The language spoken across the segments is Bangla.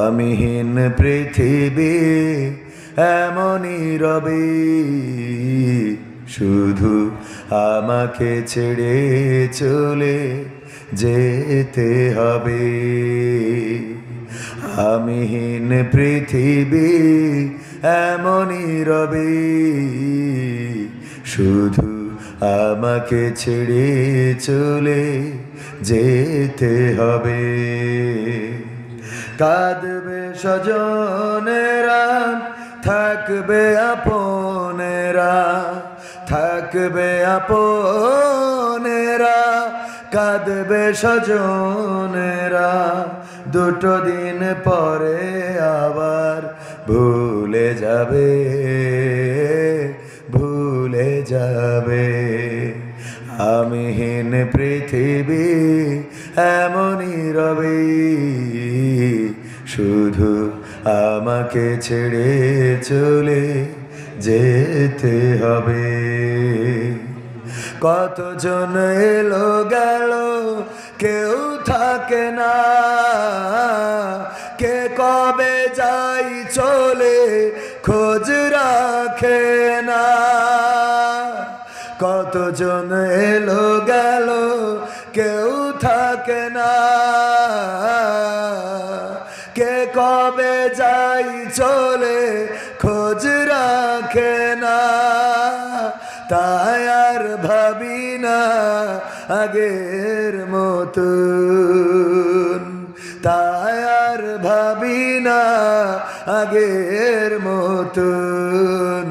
আমিহীন পৃথিবী এমনই রবে, শুধু আমাকে ছেড়ে চলে যেতে হবে। আমিহীন পৃথিবী এমনই রবে, শুধু আমাকে ছেড়ে চলে যেতে হবে। কাঁদবে স্বজনেরা, থাকবে আপনেরা, থাকবে আপনেরা, কাঁদবে স্বজনেরা, দুটো দিন পরে আবার ভুলে যাবে, ভুলে যাবে। আমিহীন পৃথিবী এমনই রবে, শুধু আমাকে ছেড়ে চলে যেতে হবে। কতজন এলো গেল, কেউ থাকে না, কে কবে যাই চলে খোঁজ রাখে না। কতজন এলো গেল, কেউ থাকে না, কে কবে যাই চলে খোঁজ রাখে না। তাই আর ভাবি না আগের মতন, তাই আর ভাবি না আগের মতন।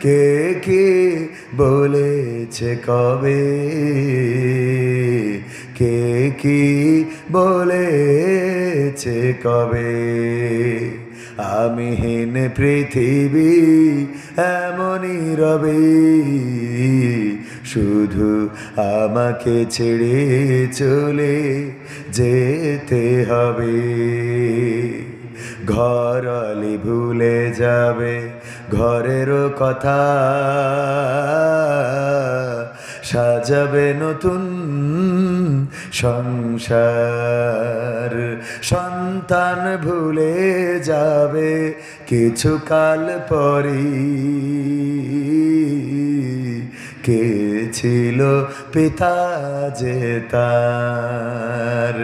কে কে বলেছে কবে, কে কি বলেছে কবে। আমিহীন পৃথিবী এমনই রবে, শুধু আমাকে ছেড়ে চলে যেতে হবে। ঘরলি ভুলে যাবে ঘরেরও কথা, সাজাবে নতুন সংসার। সন্তান ভুলে যাবে কিছুকাল পরই, কে ছিল পিতা যে তার।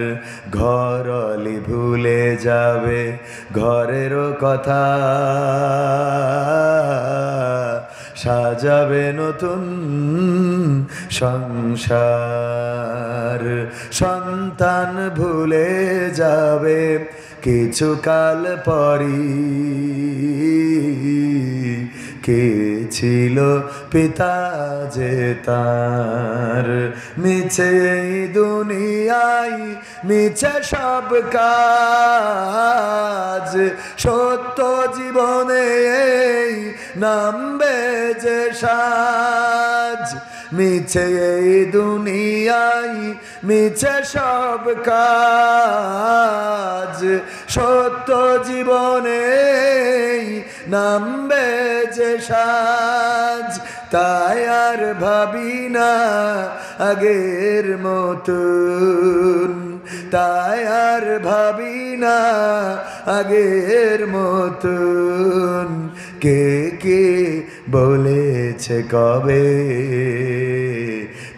ঘরলি ভুলে যাবে ঘরেরও কথা, সাজাবে নতুন সংসার। সন্তান ভুলে যাবে কিছুকাল পরই, কে ছিল পিতা যে তার। মিছে এই দুনিয়ায় মিছে সব কাজ, সত্য জীবনে এই নামবে যে সাজ। মিছে এই দুনিয়ায় মিছে সব কাজ, সত্য জীবনে নামবে যে সাজ। তাই আর ভাবি না আগের মতন, তাই আর ভাবি না আগের মতন। কে কে বলেছে কবে,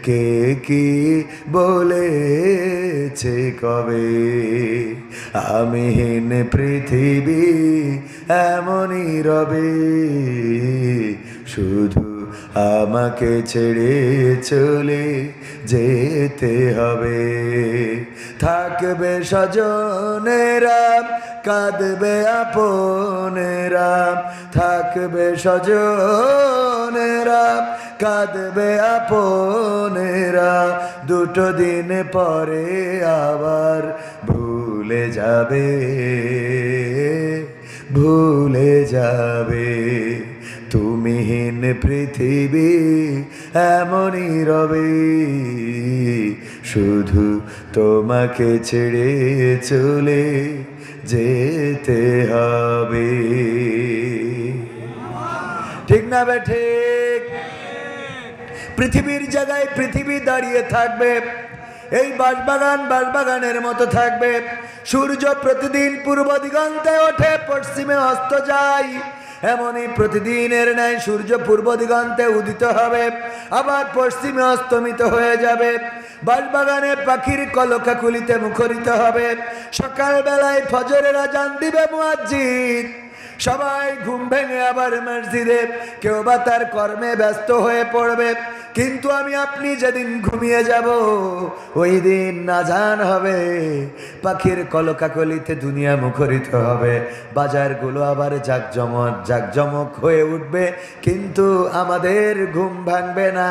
কে কি বলেছে কবে। আমিহীন পৃথিবী এমনই রবে, শুধু আমাকে ছেড়ে চলে যেতে হবে। থাকবে স্বজনেরা, কাঁদবে আপনেরা, থাকবে স্বজনেরা, কাঁদবে আপনেরা, দুটো দিন পরে আবার ভুলে যাবে, ভুলে যাবে। তুমিহীন পৃথিবী এমনই রবে, শুধু তোমাকে ছেড়ে চলে যেতে হবে। ঠিক না বে ঠিক? পৃথিবীর জায়গায় পৃথিবী দাঁড়িয়ে থাকবে, এই বাঁশবাগানের মতো থাকবে। সূর্য প্রতিদিন পূর্ব দিগন্তে ওঠে, পশ্চিমে অস্ত যায়। এমনই প্রতিদিনের ন্যায় সূর্য পূর্ব দিগন্তে উদিত হবে, আবার পশ্চিমে অস্তমিত হয়ে যাবে। বাঁশবাগানে পাখির কলকাকুলিতে মুখরিত হবে। সকালবেলায় ফজরের আজান দিবে মুয়াজ্জিন, সবাই ঘুম ভেঙে আবার মসজিদে, কেউ বা তার কর্মে ব্যস্ত হয়ে পড়বে। কিন্তু আমি আপনি যেদিন ঘুমিয়ে যাব, ওই দিন আজান হবে, পাখির কলকাকলিতে দুনিয়া মুখরিত হবে, বাজারগুলো আবার জাকজমক হয়ে উঠবে। কিন্তু আমাদের ঘুম ভাঙবে না,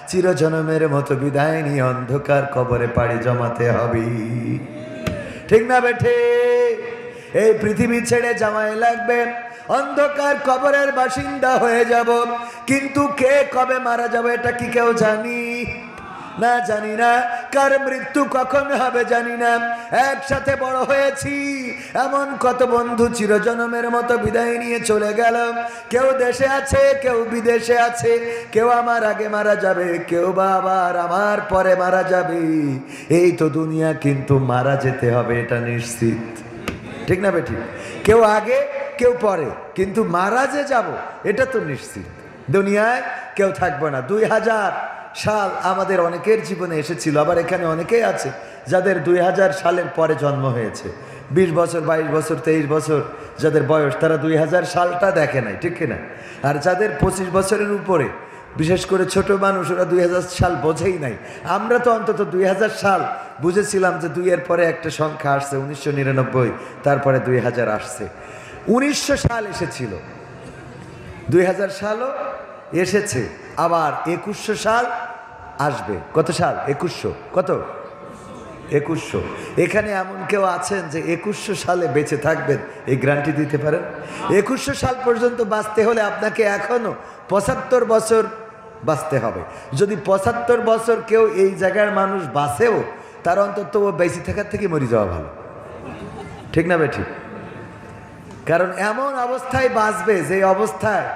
চিরজনমের মতো বিদায় নিয়ে অন্ধকার কবরে পাড়ি জমাতে হবে। ঠিক না বেঠে? এই পৃথিবী ছেড়ে যাওয়াই লাগবে, অন্ধকার কবরের বাসিন্দা হয়ে যাব। কিন্তু কে কবে মারা যাবে এটা কি কেউ জানি না? জানি না। কার মৃত্যু কখন হবে জানি না। একসাথে বড় হয়েছি, এমন কত বন্ধু চিরজনমের মতো বিদায় নিয়ে চলে গেল। কেউ দেশে আছে, কেউ বিদেশে আছে, কেউ আমার আগে মারা যাবে, কেউ বা আবার আমার পরে মারা যাবে। এই তো দুনিয়া, কিন্তু মারা যেতে হবে এটা নিশ্চিত। ঠিক না বেঠিক? কেউ আগে কেউ পরে, কিন্তু মারা যে যাব এটা তো নিশ্চিত। দুনিয়ায় কেউ থাকবে না। 2000 সাল আমাদের অনেকের জীবনে এসেছিল, আবার এখানে অনেকেই আছে যাদের 2000 সালের পরে জন্ম হয়েছে। 20 বছর, 22 বছর, 23 বছর যাদের বয়স, তারা 2000 সালটা দেখে নাই, ঠিক কিনা? আর যাদের 25 বছরের উপরে, বিশেষ করে ছোট মানুষ, ওরা 2000 সাল বোঝেই নাই। আমরা তো অন্তত 2000 সাল বুঝেছিলাম যে 2 এর পরে একটা সংখ্যা আসছে, 1999, তারপরে 2000 আসছে। 1900 সাল এসেছিল, 2000 সালও এসেছে, আবার 2100 সাল আসবে। কত সাল? 2100। কত? 2100। এখানে এমন কেউ আছেন যে 2100 সালে বেঁচে থাকবেন, এই গ্যারান্টি দিতে পারেন? 2100 সাল পর্যন্ত বাঁচতে হলে আপনাকে এখনো 75 বছর বাঁচতে হবে। যদি 75 বছর কেউ এই জায়গার মানুষ বাঁচেও, তার অন্তত ও বেঁচে থাকার থেকে মরে যাওয়া ভালো। ঠিক না বেঠিক? কারণ এমন অবস্থায় বাঁচবে যে অবস্থায়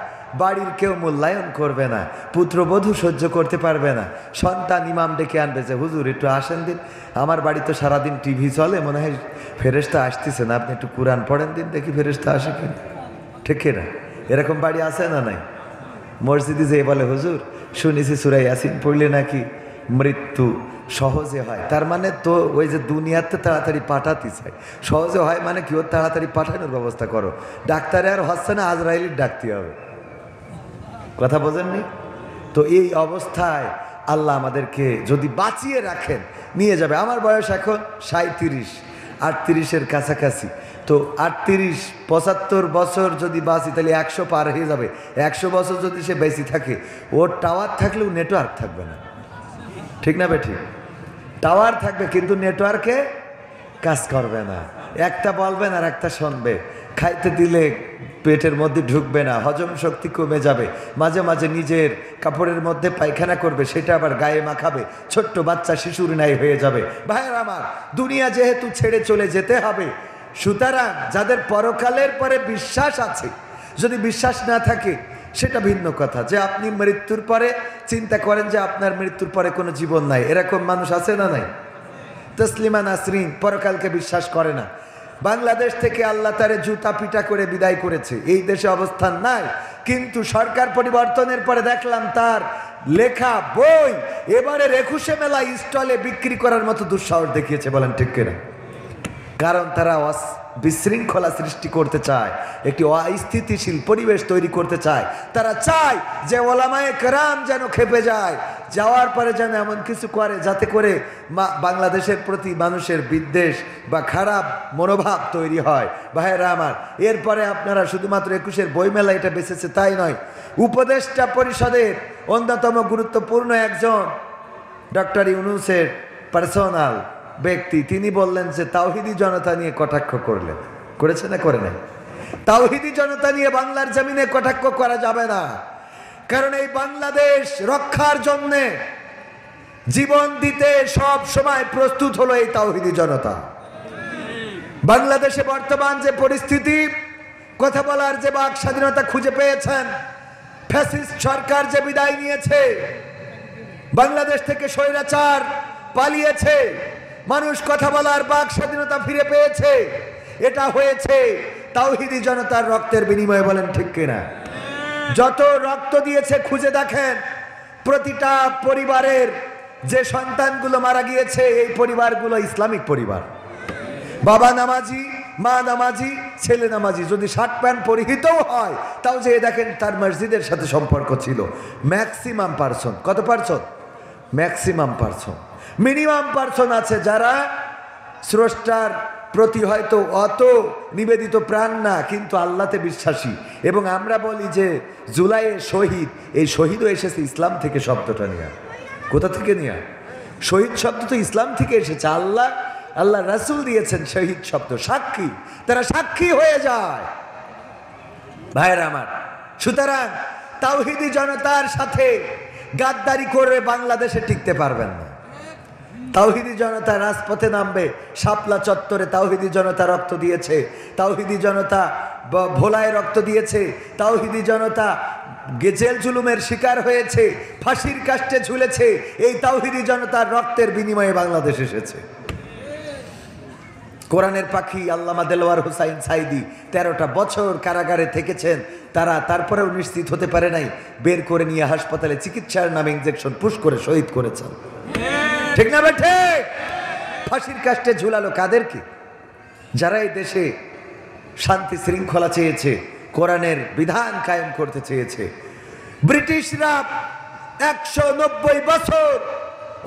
বাড়ির কেউ মূল্যায়ন করবে না, পুত্রবধূ সহ্য করতে পারবে না, সন্তান ইমাম ডেকে আনবে যে হুজুর একটু আসেন দিন, আমার বাড়ি তো সারাদিন টিভি চলে, মনে হয় ফেরেশতা আসতেছে না, আপনি একটু কোরআন পড়েন দিন, দেখি ফেরেশতা আসে কি। ঠিক না? এরকম বাড়ি আছে না নাই? মসজিদে যে বলে হুজুর শুনেছি সূরা ইয়াসিন পড়লে নাকি মৃত্যু সহজে হয়। তার মানে তো ওই যে দুনিয়াতে তাড়াতাড়ি পাঠাতে চায়, সহজে হয় মানে কি, ওর তাড়াতাড়ি পাঠানোর ব্যবস্থা করো। ডাক্তারে আর হচ্ছে না, আজরাইলের ডাকতে হবে। কথা বোঝেননি তো? এই অবস্থায় আল্লাহ আমাদেরকে যদি বাঁচিয়ে রাখেন, নিয়ে যাবে। আমার বয়স এখন 37, 38-এর কাছাকাছি। তো 38, 75 বছর যদি বাঁচি তাহলে 100 পার হয়ে যাবে। 100 বছর যদি সে বেঁচে থাকে, ওর টাওয়ার থাকলেও নেটওয়ার্ক থাকবে না। ঠিক না বেঠিক? টাওয়ার থাকবে কিন্তু নেটওয়ার্কে কাজ করবে না। একটা বলবেন আর একটা শুনবে, খাইতে দিলে পেটের মধ্যে ঢুকবে না, হজম শক্তি কমে যাবে, মাঝে মাঝে নিজের কাপড়ের মধ্যে পায়খানা করবে, সেটা আবার গায়ে মাখাবে, ছোট্ট বাচ্চা শিশুর ন্যায় হয়ে যাবে। ভাইয়ের আমার, দুনিয়া যেহেতু ছেড়ে চলে যেতে হবে, সুতরাং যাদের পরকালের পরে বিশ্বাস আছে, যদি বিশ্বাস না থাকে সেটা ভিন্ন কথা। যে আপনি মৃত্যুর পরে চিন্তা করেন যে আপনার মৃত্যুর পরে কোনো জীবন নাই, এরকম মানুষ আছে না নাই? তসলিমা নাসরিন পরকালকে বিশ্বাস করে না। বাংলাদেশ থেকে আল্লাহ তারে জুতা পিটা করে বিদায় করেছে, এই দেশে অবস্থান নাই। কিন্তু সরকার পরিবর্তনের পরে দেখলাম তার লেখা বই এবারে 21শে মেলা স্টলে বিক্রি করার মতো দুঃসাহস দেখিয়েছে। বলেন ঠিক কিনা? কারণ তারা বিশৃঙ্খলা সৃষ্টি করতে চায়, একটি অস্থিতিশীল পরিবেশ তৈরি করতে চায়। তারা চায় যে ওলামায়ে কেরাম যেন খেপে যায়, যাওয়ার পরে যেন এমন কিছু করে যাতে করে বাংলাদেশের প্রতি মানুষের বিদ্বেষ বা খারাপ মনোভাব তৈরি হয়। ভাইয়েরা আমার, এরপরে আপনারা শুধুমাত্র 21-এর বইমেলা এটা বেঁচেছে তাই নয়, উপদেষ্টা পরিষদের অন্যতম গুরুত্বপূর্ণ একজন ডক্টর ইউনূসের পার্সোনাল ব্যক্তি, তিনি বললেন যে তাওহিদি জনতা নিয়ে কটাক্ষ করলেন। করেছে না করে নাই? তাওহিদি জনতা নিয়ে বাংলার জমিনে কটাক্ষ করা যাবে না, কারণ এই বাংলাদেশ রক্ষার জন্যে জীবন দিতে সব সময় প্রস্তুত হলো এই তাওহিদি জনতা। বাংলাদেশে বর্তমান যে পরিস্থিতি, কথা বলার যে বাক স্বাধীনতা খুঁজে পেয়েছেন, ফ্যাসিস্ট সরকার যে বিদায় নিয়েছে, বাংলাদেশ থেকে স্বৈরাচার পালিয়েছে, মানুষ কথা বলার বাক স্বাধীনতা ফিরে পেয়েছে। এটা হয়েছে তাওহীদি জনতার রক্তের বিনিময়ে, বলেন ঠিক কিনা? যত রক্ত দিয়েছে খুঁজে দেখেন, প্রতিটা পরিবারের যে সন্তানগুলো মারা গিয়েছে এই পরিবারগুলো ইসলামিক পরিবার। বাবা নামাজি, মা নামাজি, ছেলে নামাজি, যদি শার্ট প্যান্ট পরিহিতও হয় তাও যে দেখেন তার মসজিদের সাথে সম্পর্ক ছিল। ম্যাক্সিমাম পার্সন, কত person? Maximum person. Minimum person আছে যারা স্রষ্টার প্রতি হয়তো অত নিবেদিত প্রাণ না, কিন্তু আল্লাহতে বিশ্বাসী। এবং আমরা বলি যে জুলাইয়ে শহীদ, এই শহীদও এসেছে ইসলাম থেকে। শব্দটা নিয়ে কোথা থেকে নিয়ে? শহীদ শব্দ তো ইসলাম থেকে এসেছে। আল্লাহ রাসূল দিয়েছেন শহীদ শব্দ, সাক্ষী। তারা সাক্ষী হয়ে যায় ভাইয়েরা আমার। সুতরাং তাওহীদি জনতার সাথে গাদ্দারি করে বাংলাদেশে টিকতে পারবেন না। তাওহীদি জনতা রাজপথে নামবে। শাপলা চত্বরে তাওহীদি জনতা রক্ত দিয়েছে, তাওহীদি জনতা ভোলায় রক্ত দিয়েছে, তাওহীদি জনতা জেল জুলুমের শিকার হয়েছে, ফাঁসির কাস্টে ঝুলেছে। এই তাওহীদি জনতার রক্তের বিনিময়ে বাংলাদেশ এসেছে। কোরআনের পাখি আল্লামা দেলোয়ার হোসাইন সাইদি 13টা বছর কারাগারে থেকেছেন। তারা তারপরেও নিশ্চিত হতে পারে নাই, বের করে নিয়ে হাসপাতালে চিকিৎসার নামে ইনজেকশন পুশ করে শহীদ করেছেন। ঠিক না বেঠে? ফাঁসির কাস্টে ঝুলালো কাদেরকে? যারা এই দেশে শান্তি শৃঙ্খলা চেয়েছে, কোরআনের বিধান কায়েম করতে চেয়েছে। ব্রিটিশরা 190 বছর,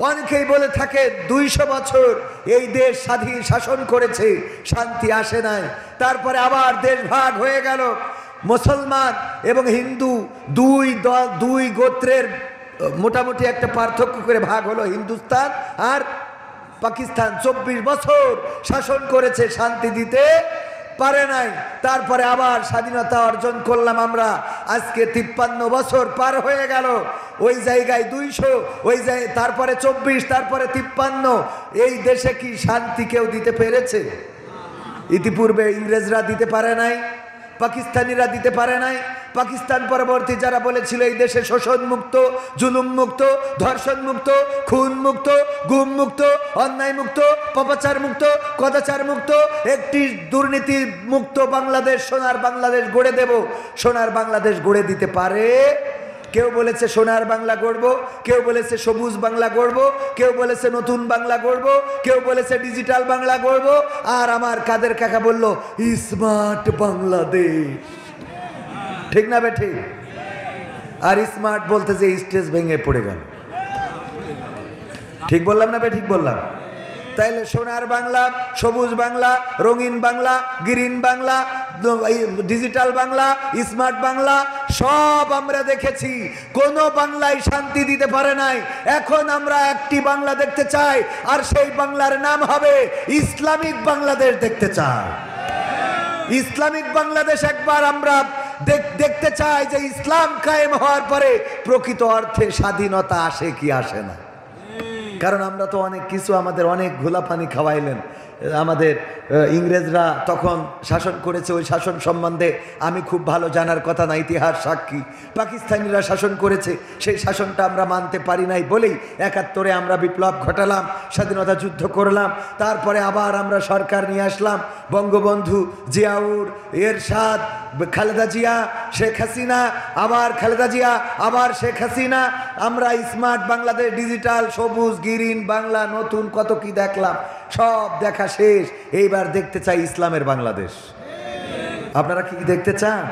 অনেকেই বলে থাকে 200 বছর এই দেশ স্বাধীন শাসন করেছে, শান্তি আসে নাই। তারপরে আবার দেশ ভাগ হয়ে গেল। মুসলমান এবং হিন্দু দুই গোত্রের মোটামুটি একটা পার্থক্য করে ভাগ হলো হিন্দুস্তান আর পাকিস্তান। 24 বছর শাসন করেছে, শান্তি দিতে পারে নাই। তারপরে আবার স্বাধীনতা অর্জন করলাম আমরা। আজকে 53 বছর পার হয়ে গেল। ওই জায়গায় 200, ওই জায়গায় তারপরে 24, তারপরে 53। এই দেশে কি শান্তি কেউ দিতে পেরেছে? ইতিপূর্বে ইংরেজরা দিতে পারে নাই, পাকিস্তানিরা দিতে পারে নাই। পাকিস্তান পরবর্তী যারা বলেছিল এই দেশে শোষণ মুক্ত, জুলুম মুক্ত, ধর্ষণ মুক্ত, খুন মুক্ত, গুম মুক্ত, অন্যায় মুক্ত, পাপাচার মুক্ত, কদাচার মুক্ত, একটি দুর্নীতি মুক্ত বাংলাদেশ, সোনার বাংলাদেশ গড়ে দেব। সোনার বাংলাদেশ গড়ে দিতে পারে? কেউ বলেছে সোনার বাংলা গড়ব, কেউ বলেছে সবুজ বাংলা গড়ব, কেউ বলেছে নতুন বাংলা গড়ব, কেউ বলেছে ডিজিটাল বাংলা গড়ব। আর আমার কাদের কাকা বলল স্মার্ট বাংলাদেশ। ঠিক না বেঠে? আর স্মার্ট বলতে যে স্টেজ ভেঙে পড়ে গেল। ঠিক বললাম না বে? ঠিক বললাম? তাইলে সোনার বাংলা, সবুজ বাংলা, রঙিন Bangla, green Bangla, digital Bangla, smart Bangla সব আমরা দেখেছি। কোন বাংলায় শান্তি দিতে পারে নাই। এখন আমরা একটি বাংলা দেখতে চাই, আর সেই বাংলার নাম হবে ইসলামিক বাংলাদেশ দেখতে চাই। ইসলামিক বাংলাদেশ একবার আমরা দেখতে চাই যে ইসলাম কায়েম হওয়ার পরে প্রকৃত অর্থে স্বাধীনতা আসে কি আসে না। কারণ আমরা তো অনেক কিছু, আমাদের অনেক ঘোলা পানি খাওয়াইলেন। আমাদের ইংরেজরা তখন শাসন করেছে, ওই শাসন সম্বন্ধে আমি খুব ভালো জানার কথা না, ইতিহাস সাক্ষী। পাকিস্তানিরা শাসন করেছে, সেই শাসনটা আমরা মানতে পারি নাই বলেই 71-এ আমরা বিপ্লব ঘটালাম, স্বাধীনতা যুদ্ধ করলাম। তারপরে আবার আমরা সরকার নিয়ে আসলাম, বঙ্গবন্ধু, জিয়াউর, এরশাদ, খালেদা জিয়া, শেখ হাসিনা, আবার খালেদা জিয়া, আবার শেখ হাসিনা। আমরা স্মার্ট বাংলাদেশ, ডিজিটাল, সবুজ, গ্রিন বাংলা, নতুন কত কি দেখলাম। সব দেখা শেষ। এইবার দেখতে চাই ইসলামের বাংলাদেশ। আপনারা কি দেখতে চান?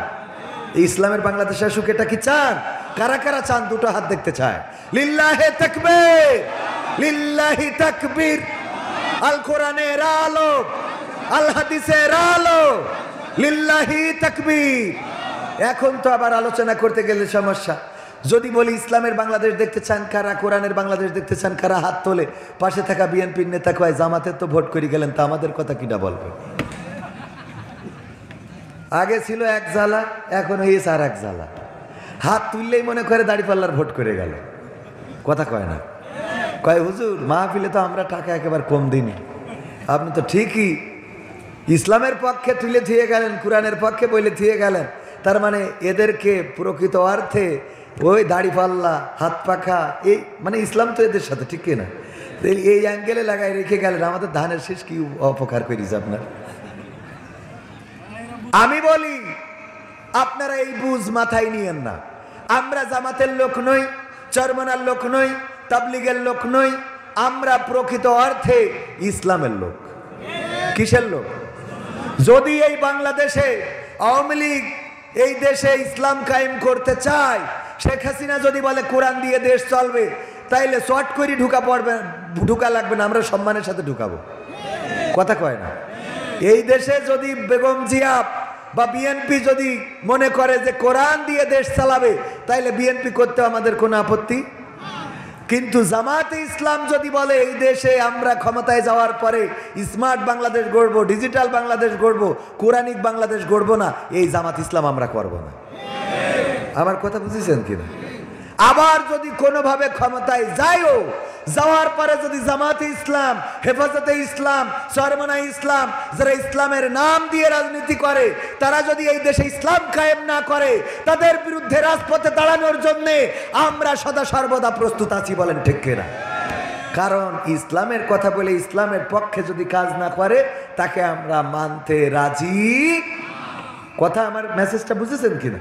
ইসলামের বাংলাদেশ আসুক, এটা কি চান? কারা কারা চান? দুটো হাত দেখতে চায়। লিল্লাহে তাকবীর, লিল্লাহি তাকবীর। আল কোরআনের আলো, আল হাদিসের আলো, লিল্লাহি তাকবীর। এখন তো আবার আলোচনা করতে গেলে সমস্যা। যদি বলি ইসলামের বাংলাদেশ দেখতে চান কারা, কোরআনের বাংলাদেশ দেখতে চান কারা, হাত তোলে। পাশে থাকা বিএনপির নেতা কয় জামাতের তো ভোট করে গেলেন, তা আমাদের কথা কিনা বলবে? আগে ছিল এক জ্বালা, এখন হয়েছে আর এক জ্বালা। হাত তুললেই মনে করে দাড়িপাল্লার ভোট করে গেল। কথা কয় না? কয় হুজুর মাহফিলে তো আমরা টাকা একেবারে কম দিইনি। আপনি তো ঠিকই ইসলামের পক্ষে তুলে দিয়ে গেলেন, কোরআনের পক্ষে বলে দিয়ে গেলেন। তার মানে এদেরকে প্রকৃত অর্থে ওই দাড়িপাল্লা, হাত পাখা, এই মানে ইসলাম তো এদের সাথে, ঠিক না? এই অ্যাঙ্গেলে লাগাই রেখে গেলেন, আমাদের ধানের শেষ কি অপকার করিস আপনার। আমি বলি আপনারা এই বুঝ মাথায় নিয়েন না। আমরা জামাতের লোক নই, চরমনার লোক নই, তাবলিগের লোক নই, আমরা প্রকৃত অর্থে ইসলামের লোক। কিসের লোক? যদি এই বাংলাদেশে আওয়ামী লীগ এই দেশে ইসলাম কায়েম করতে চায়, শেখ হাসিনা যদি বলে কোরআন দিয়ে দেশ চলবে, তাইলে শর্ট করে ঢুকা লাগবে না, আমরা সম্মানের সাথে ঢুকাবো। কথা কয় না? এই দেশে যদি বেগম জিয়া বা বিএনপি যদি মনে করে যে কোরআন দিয়ে দেশ চালাবে, তাইলে বিএনপি করতে আমাদের কোনো আপত্তি। কিন্তু জামাতে ইসলাম যদি বলে এই দেশে আমরা ক্ষমতায় যাওয়ার পরে স্মার্ট বাংলাদেশ গড়ব, ডিজিটাল বাংলাদেশ গড়ব, কোরআনিক বাংলাদেশ গড়ব না, এই জামাত ইসলাম আমরা করব না। আমার কথা বুঝেছেন কিনা? আবার যদি কোনোভাবে ক্ষমতায় যায়ও, যাওয়ার পরে যদি জামাতে ইসলাম, হেফাজতে ইসলাম, চরমনা ইসলাম, যারা ইসলামের নাম দিয়ে রাজনীতি করে, তারা যদি এই দেশে ইসলাম কায়েম না করে, তাদের বিরুদ্ধে রাজপথে দাঁড়ানোর জন্য আমরা সদা সর্বদা প্রস্তুত আছি। বলেন ঠিক কিনা? কারণ ইসলামের কথা বলে ইসলামের পক্ষে যদি কাজ না করে, তাকে আমরা মানতে রাজি। কথা আমার মেসেজটা বুঝেছেন কিনা?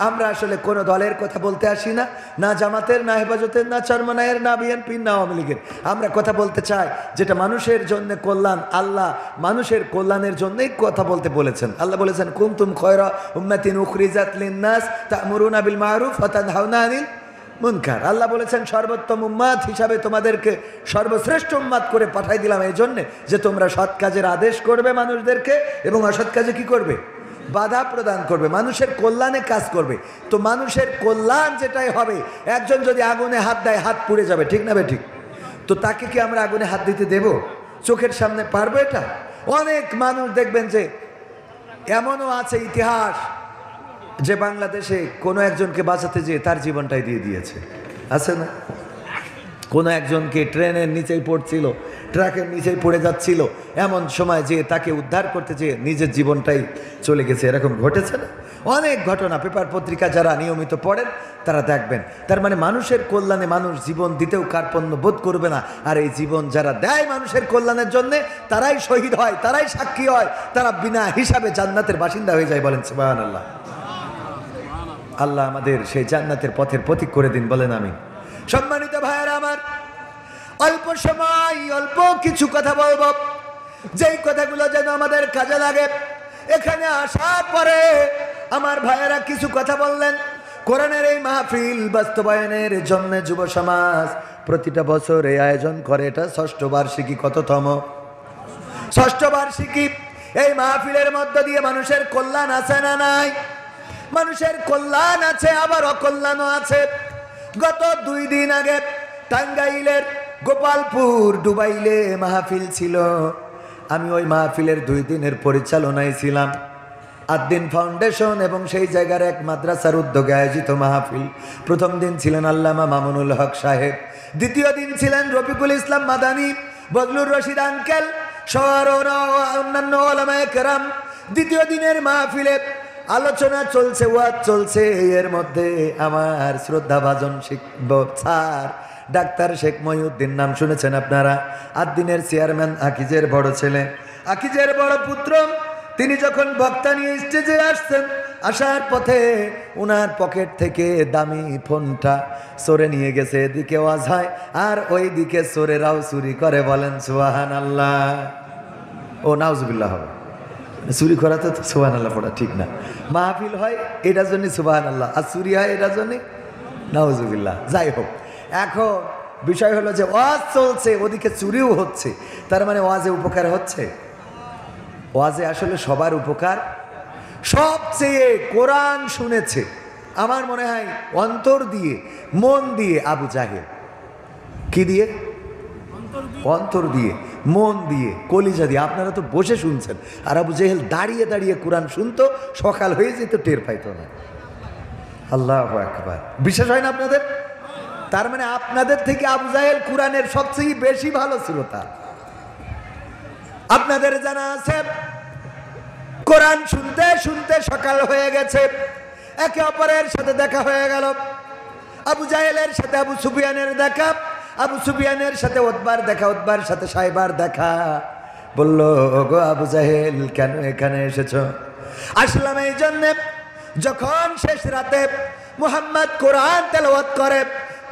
আমরা আসলে কোনো দলের কথা বলতে আসি না, না জামাতের, না হেফাজতের, না চরমনায়ের, না বিএনপির, না আওয়ামী লীগের। আমরা কথা বলতে চাই যেটা মানুষের জন্য কল্যাণ। আল্লাহ মানুষের কল্যাণের জন্যই কথা বলতে বলেছেন। আল্লাহ বলেছেন, কুনতুম খায়রা উম্মাতিন উখরিজাত লিন-নাস তা'মুরুনা বিল মা'রুফ ওয়া তানহাউনা আনিল মুনকার। আল্লাহ বলেছেন সর্বোত্তম উম্মাত হিসাবে তোমাদেরকে সর্বশ্রেষ্ঠ উম্মাত করে পাঠাই দিলাম এই জন্যে যে তোমরা সৎ কাজের আদেশ করবে মানুষদেরকে, এবং অসৎ কাজে কি করবে? বাধা প্রদান করবে, মানুষের কল্যাণে কাজ করবে। তো মানুষের কল্যাণ যেটাই হবে, একজন যদি আগুনে হাত দেয়, হাত পুড়ে যাবে, ঠিক না ঠিক? তো তাকে কি আমরা আগুনে হাত দিতে দেব? চোখের সামনে পারবো এটা? অনেক মানুষ দেখবেন যে এমনও আছে ইতিহাস, যে বাংলাদেশে কোনো একজনকে বাঁচাতে যেয়ে তার জীবনটাই দিয়ে দিয়েছে, আছে না? কোনো একজনকে ট্রেনের নিচেই পড়ছিল, ট্রাকের নিচেই পড়ে যাচ্ছিল, এমন সময় যে তাকে উদ্ধার করতে যেয়ে নিজের জীবনটাই চলে গেছে। এরকম ঘটেছে না? অনেক ঘটনা পেপার পত্রিকা যারা নিয়মিত পড়েন তারা দেখবেন। তার মানে মানুষের কল্যাণে মানুষ জীবন দিতেও কার্পণ্য বোধ করবে না। আর এই জীবন যারা দেয় মানুষের কল্যাণের জন্যে, তারাই শহীদ হয়, তারাই সাক্ষী হয়, তারা বিনা হিসাবে জান্নাতের বাসিন্দা হয়ে যায়। বলেন সুবহানাল্লাহ। আল্লাহ আমাদের সেই জান্নাতের পথের প্রতীক করে দিন, বলেন আমিন। সম্মানিত ভাইয়েরা আমার, অল্প সময় অল্প কিছু কথা বলবো, যেই কথাগুলো যেন আমাদের কাজে লাগে। এখানে আসার পরে আমার ভাইয়েরা কিছু কথা বললেন। কোরআনের এই মাহফিল বাস্তবায়নের জন্য যুব সমাজ প্রতিটা বছর এই আয়োজন করে। এটা ৬ষ্ঠ বার্ষিকী। কততম? ৬ষ্ঠ বার্ষিকী। এই মাহফিলের মধ্য দিয়ে মানুষের কল্যাণ আছে না নাই? মানুষের কল্যাণ আছে, আবার অকল্যাণও আছে। গত ২ দিন আগে টাঙ্গাইলের গোপালপুর ডুবাইলে মাহফিল ছিল। আমি ওই মাহফিলের ২ দিনের পরিচালনায় ছিলাম। আদ্দিন ফাউন্ডেশন এবং সেই জায়গার এক মাদ্রাসার উদ্যোগে আয়োজিত মাহফিল। প্রথম দিন ছিলেন আল্লামা মামুনুল হক সাহেব, দ্বিতীয় দিন ছিলেন রফিকুল ইসলাম মাদানী, বদলুর রশিদ আঙ্কেল সহ অন্যান্য ওলামায়ে কেরাম। দ্বিতীয় দিনের মাহফিলে আলোচনা চলছে, ওয়াজ চলছে। এর মধ্যে আমার শ্রদ্ধাভাজন শিক্ষক স্যার ডাক্তার শেখ মহিউদ্দিন, নাম শুনেছেন আপনারা, আদ্দিনের চেয়ারম্যান, আকিজের বড় ছেলে, আকিজের বড় পুত্র, তিনি যখন বক্তা নিয়ে স্টেজে আসছেন, আসার পথে ওনার পকেট থেকে দামি ফোনটা চোরে নিয়ে গেছে। এদিকে ওয়াজ হয় আর ওই দিকে চোরেরাও চুরি করে। বলেন সুবহানাল্লাহ। ও নাউজুবিল্লাহ হবে, চুরি করা তো সুবহানাল্লাহ পড়া ঠিক না। মাহফিল হয় এটার জন্য সুবহানাল্লাহ, আর চুরি হয় এটার জন্য নাউজুবিল্লাহ। যাই হোক, এখন বিষয় হলো যে ওয়াজ চলছে, ওদিকে চুরিও হচ্ছে। তার মানে ওয়াজে উপকার হচ্ছে? ওয়াজে আসলে সবার উপকার। সবচেয়ে কোরআন শুনেছে আমার মনে হয় অন্তর দিয়ে, মন দিয়ে আবু জাহেল। কি দিয়ে? অন্তর দিয়ে, মন দিয়ে, কলিজা দিয়ে। আপনারা তো বসে শুনছেন, আর আবু জাহেল দাঁড়িয়ে দাঁড়িয়ে কোরআন শুনতো, সকাল হয়ে যেত, টের পাইতো না। আল্লাহু আকবার। বিশ্বাস হয় না আপনাদের? তার মানে আপনাদের থেকে আবু জাহেল কোরআনের সবচেয়ে বেশি ভালো শ্রোতা। আপনাদের জানা আছে, কোরআন শুনতে শুনতে সকাল হয়ে গেছে, একে অপরের সাথে দেখা হয়ে গেল। আবু জাহেলের সাথে আবু সুফিয়ানের দেখা, আবু সুফিয়ানের সাথে উতবার দেখা, উতবার সাথে সাইবার দেখা। বলল, ওগো আবু জাহেল, কেন এখানে এসেছো? আসলাম এই জন্যে, যখন শেষ রাতে মুহাম্মদ কোরআন তেলাওয়াত করে,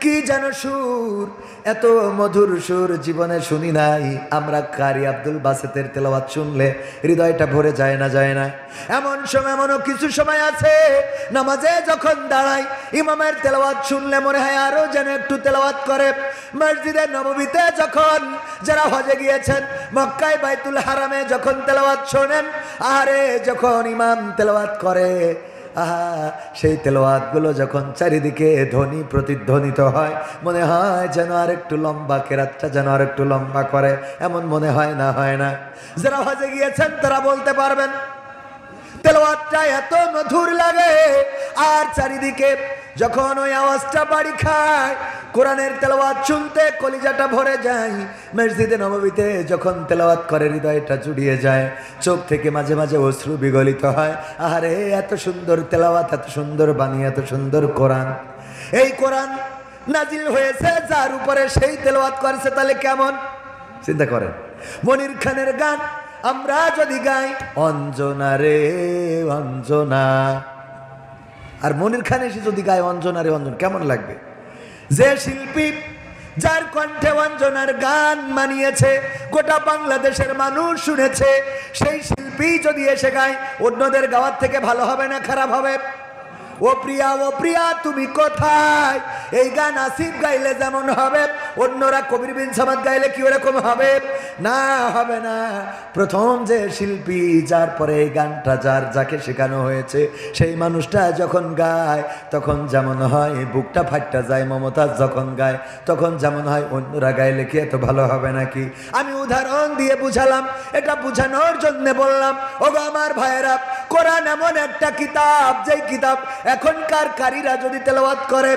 কি যেন সুর, এত মধুর সুর জীবনে শুনি নাই। আমরা কারি আব্দুল বাসেতের তেলাওয়াত শুনলে হৃদয়টা ভরে যায় না, যায় না। এমন সময়, এমনও কিছু সময় আছে নামাজে যখন দাঁড়াই, ইমামের তেলাওয়াত শুনলে মনে হয় আরো যেন একটু তেলাওয়াত করে। মসজিদে নববীতে যখন যারা হজে গিয়েছেন, মক্কায় বাইতুল হারামে যখন তেলাওয়াত শোনেন, আরে যখন ইমাম তেলাওয়াত করে, আহা, সেই তেলাওয়াতগুলো যখন চারিদিকে ধ্বনি প্রতিধ্বনিত হয়, মনে হয় যেন আর একটু লম্বা, কেরাতটা যেন আর একটু লম্বা করে, এমন মনে হয় না, হয় না? যারা হজে গিয়েছেন তারা বলতে পারবেন, তেলাওয়াতটা এত মধুর লাগে। আর চারিদিকে যখন ওই আওয়াজটা বাড়ি খায়, কোরআনের তেলাওয়াত শুনতে কলিজাটা ভরে যায়। মসজিদে নববীতে যখন তেলাওয়াত করে হৃদয়টা জুড়িয়ে যায়, চোখ থেকে মাঝে মাঝে অশ্রু বিগলিত হয়। আরে এত সুন্দর তেলাওয়াত, এত সুন্দর বাণী, এত সুন্দর কোরআন। এই কোরআন নাজিল হয়েছে যার উপরে, সেই তেলাওয়াত করেছে, তাহলে কেমন চিন্তা করেন। মনির খানের গান আমরা যদি গাই, অঞ্জনা রে অঞ্জনা, আর মনির খান এসে যদি গায় অঞ্জনা রে অঞ্জনা, কেমন লাগবে? যে শিল্পী যার কণ্ঠে অঞ্জনার গান মানিয়েছে, গোটা বাংলাদেশের মানুষ শুনেছে, সেই শিল্পী যদি এসে গায়, অন্যদের গাওয়ার থেকে ভালো হবে না খারাপ হবে? ও প্রিয়া, ও প্রিয়া তুমি কোথায়, এই গান আসিফ গাইলে যেমন হবে, অন্যরা কবির বিন সামাদ গাইলে কি ওরকম হবে? না, হবে না। প্রথম যে শিল্পী, যার পরে এই গানটা যাকে শেখানো হয়েছে, সেই মানুষটা যখন গায়, তখন যেমন হয় বুকটা ফাটটা যায়। মমতাজ যখন গায়, তখন যেমন হয়, অন্যরা গাইলে কি এত ভালো হবে নাকি? আমি উদাহরণ দিয়ে বুঝালাম, এটা বুঝানোর জন্য বললাম। ওগো আমার ভাইয়েরা, কোরআন এমন একটা কিতাব, যেই কিতাব এখনকার কারীরা যদি তেলাওয়াত করে,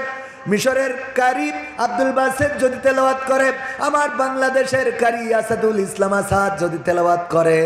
মিশরের কারি আব্দুল বাসেত যদি তেলাওয়াত করে, আমার বাংলাদেশের কারি আসাদুল ইসলাম আসাদ যদি তেলাওয়াত করে,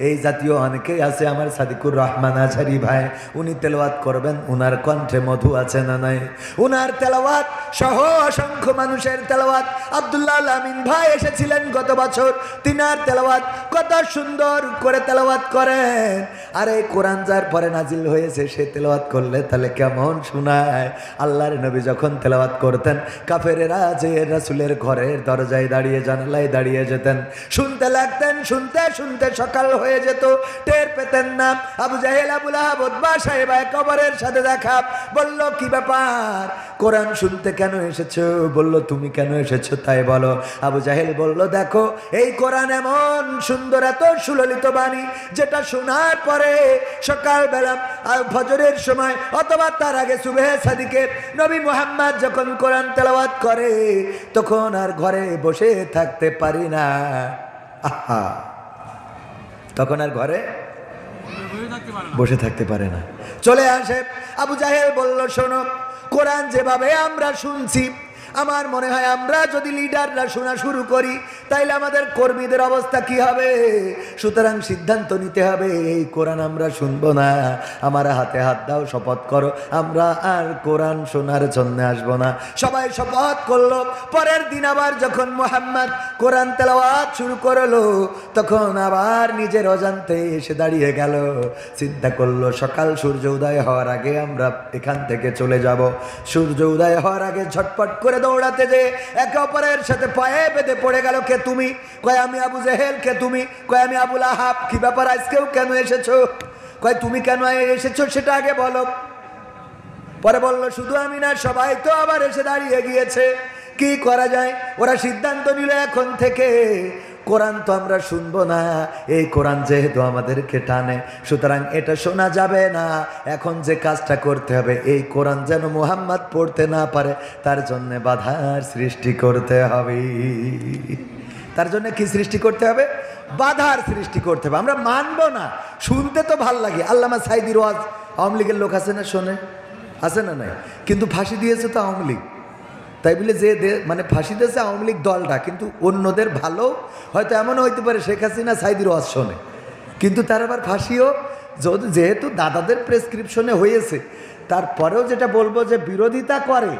এই জাতীয় অনেকেই আছে, আমার সাদিকুর রহমান আজহারি ভাই, উনি তেলাওয়াত করবেন, উনার কণ্ঠে মধু আছে না নাই? উনার তেলাওয়াত সহ অসংখ্য মানুষের তেলাওয়াত। আব্দুল্লাহ আমিন ভাই এসেছিলেন গত বছর, তিনার তেলাওয়াত কত সুন্দর করে তেলাওয়াত করেন। আর এই কোরআন যার পরে নাজিল হয়েছে, সে তেলাওয়াত করলে তাহলে কেমন শোনায়? আল্লাহর নবী যখন তেলাওয়াত করতেন, কাফেরেরা যে রাসূলের ঘরের দরজায় দাঁড়িয়ে, জানালায় দাঁড়িয়ে যেতেন, শুনতে লাগতেন। শুনতে শুনতে সকাল হয়ে যেত, টের পেতেন না। আবু জাহেল, আবু লাহাব, উতবা সাহেবা কবরের সাথে দেখা। বলল, কি ব্যাপার, কোরআন শুনতে কেন এসেছো? বলল, তুমি কেন এসেছো তাই বলো। আবু জাহেল বলল, দেখো, এই কোরআন এমন সুন্দর, এত সুললিত বাণী, যেটা শোনার পরে সকালবেলা ফজরের সময় অথবা তার আগে সুবহে সাদিকে নবী মুহাম্মদ যখন কোরআন তেলাওয়াত করে, তখন আর ঘরে বসে থাকতে পারি না। আহা, তখন আর ঘরে বসে থাকতে পারে না, চলে আসে। আবু জাহেল বলল, শোনো, কোরআন যেভাবে আমরা শুনছি, আমার মনে হয় আমরা যদি লিডাররা শোনা শুরু করি, তাইলে আমাদের কর্মীদের অবস্থা কি হবে? সুতরাং সিদ্ধান্ত নিতে হবে, এই কোরআন আমরা শুনবো না। আমার হাতে হাত দাও, শপথ করো, আমরা আর কোরআন শোনার জন্য আসবো না। সবাই শপথ করলো। পরের দিন আবার যখন মুহাম্মদ কোরআন তেলাওয়াত শুরু করলো, তখন আবার নিজের অজান্তে এসে দাঁড়িয়ে গেল। চিন্তা করলো, সকাল সূর্য উদয় হওয়ার আগে আমরা এখান থেকে চলে যাব। সূর্য উদয় হওয়ার আগে ঝটপট করে দৌড়াতে যে একে অপরের সাথে পায়ে বেঁধে পড়ে গেল। কে তুমি? কয় আমি আবু জাহেল। কে তুমি? কয় আমি আবু লাহাব। কি ব্যাপার, আজকেও কেন এসেছো? কয় তুমি কেন এসেছো সেটা আগে বলো। পরে বলল, শুধু আমি না, সবাই তো আবার এসে দাঁড়িয়ে গিয়েছে, কি করা যায়? ওরা সিদ্ধান্ত নিল, এখন থেকে কোরআন তো আমরা শুনবো না। এই কোরআন যেহেতু আমাদেরকে টানে, সুতরাং এটা শোনা যাবে না। এখন যে কাজটা করতে হবে, এই কোরআন যেন মুহাম্মদ পড়তে না পারে, তার জন্য বাধার সৃষ্টি করতে হবে। তার জন্য কি সৃষ্টি করতে হবে? বাধার সৃষ্টি করতে হবে। আমরা মানবো না। শুনতে তো ভাল লাগে। আল্লামা সাইদির ওয়াজ আওয়ামী লীগের লোক আছে না, শোনে? আছে না? নাই। কিন্তু ফাঁসি দিয়েছে তো আওয়ামী লীগ। তাই বলে যে মানে ফাঁসি দিয়েছে আওয়ামী লীগ দলটা, কিন্তু অন্যদের ভালো হয়তো এমনও হইতে পারে শেখ হাসিনা সাইদির ওয়াজ শোনে, কিন্তু তার আবার ফাঁসিও যেহেতু দাদাদের প্রেসক্রিপশনে হয়েছে, তারপরেও যেটা বলবো যে বিরোধিতা করে,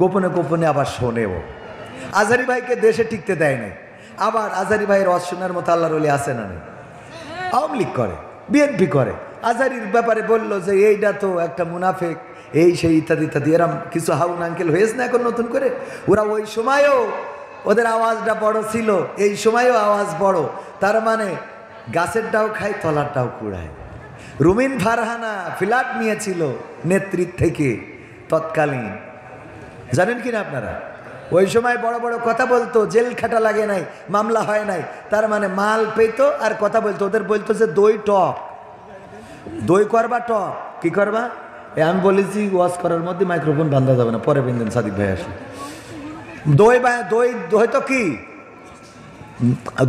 গোপনে গোপনে আবার শোনেও। আজহারি ভাইকে দেশে টিকতে দেয় নাই। আবার আজহারি ভাইয়ের অশোনার মতো আল্লাহর ওলি আছে না নেই? আওয়ামী লীগ করে, বিএনপি করে। আজহারির ব্যাপারে বললো যে এইটা তো একটা মুনাফেক, এই সেই ইত্যাদি ইত্যাদি, এরম কিছু হাউন আঙ্কেল হয়েছে না এখন নতুন করে। ওরা ওই সময়ও ওদের আওয়াজটা বড় ছিল, এই সময়ও আওয়াজ বড়। তার মানে গাছেরটাও খায়, তলারটাও কুড়ায়। রুমিন ফারহানা ফ্ল্যাট নিয়েছিল নেতৃত্ব থেকে তৎকালীন, জানেন কিনা আপনারা? ওই সময় বড় বড় কথা বলতো, জেল খাটা লাগে নাই, মামলা হয় নাই। তার মানে মাল পেতো আর কথা বলতো। ওদের বলতো যে দই টক, দই করবা টক, কি করবা? আমি বলেছি ওয়াশ করার মধ্যে মাইক্রোফোন বান্ধা যাবে না, পরে বিনদেন সাদিক ভাই আসলে। দই দই দই তো কি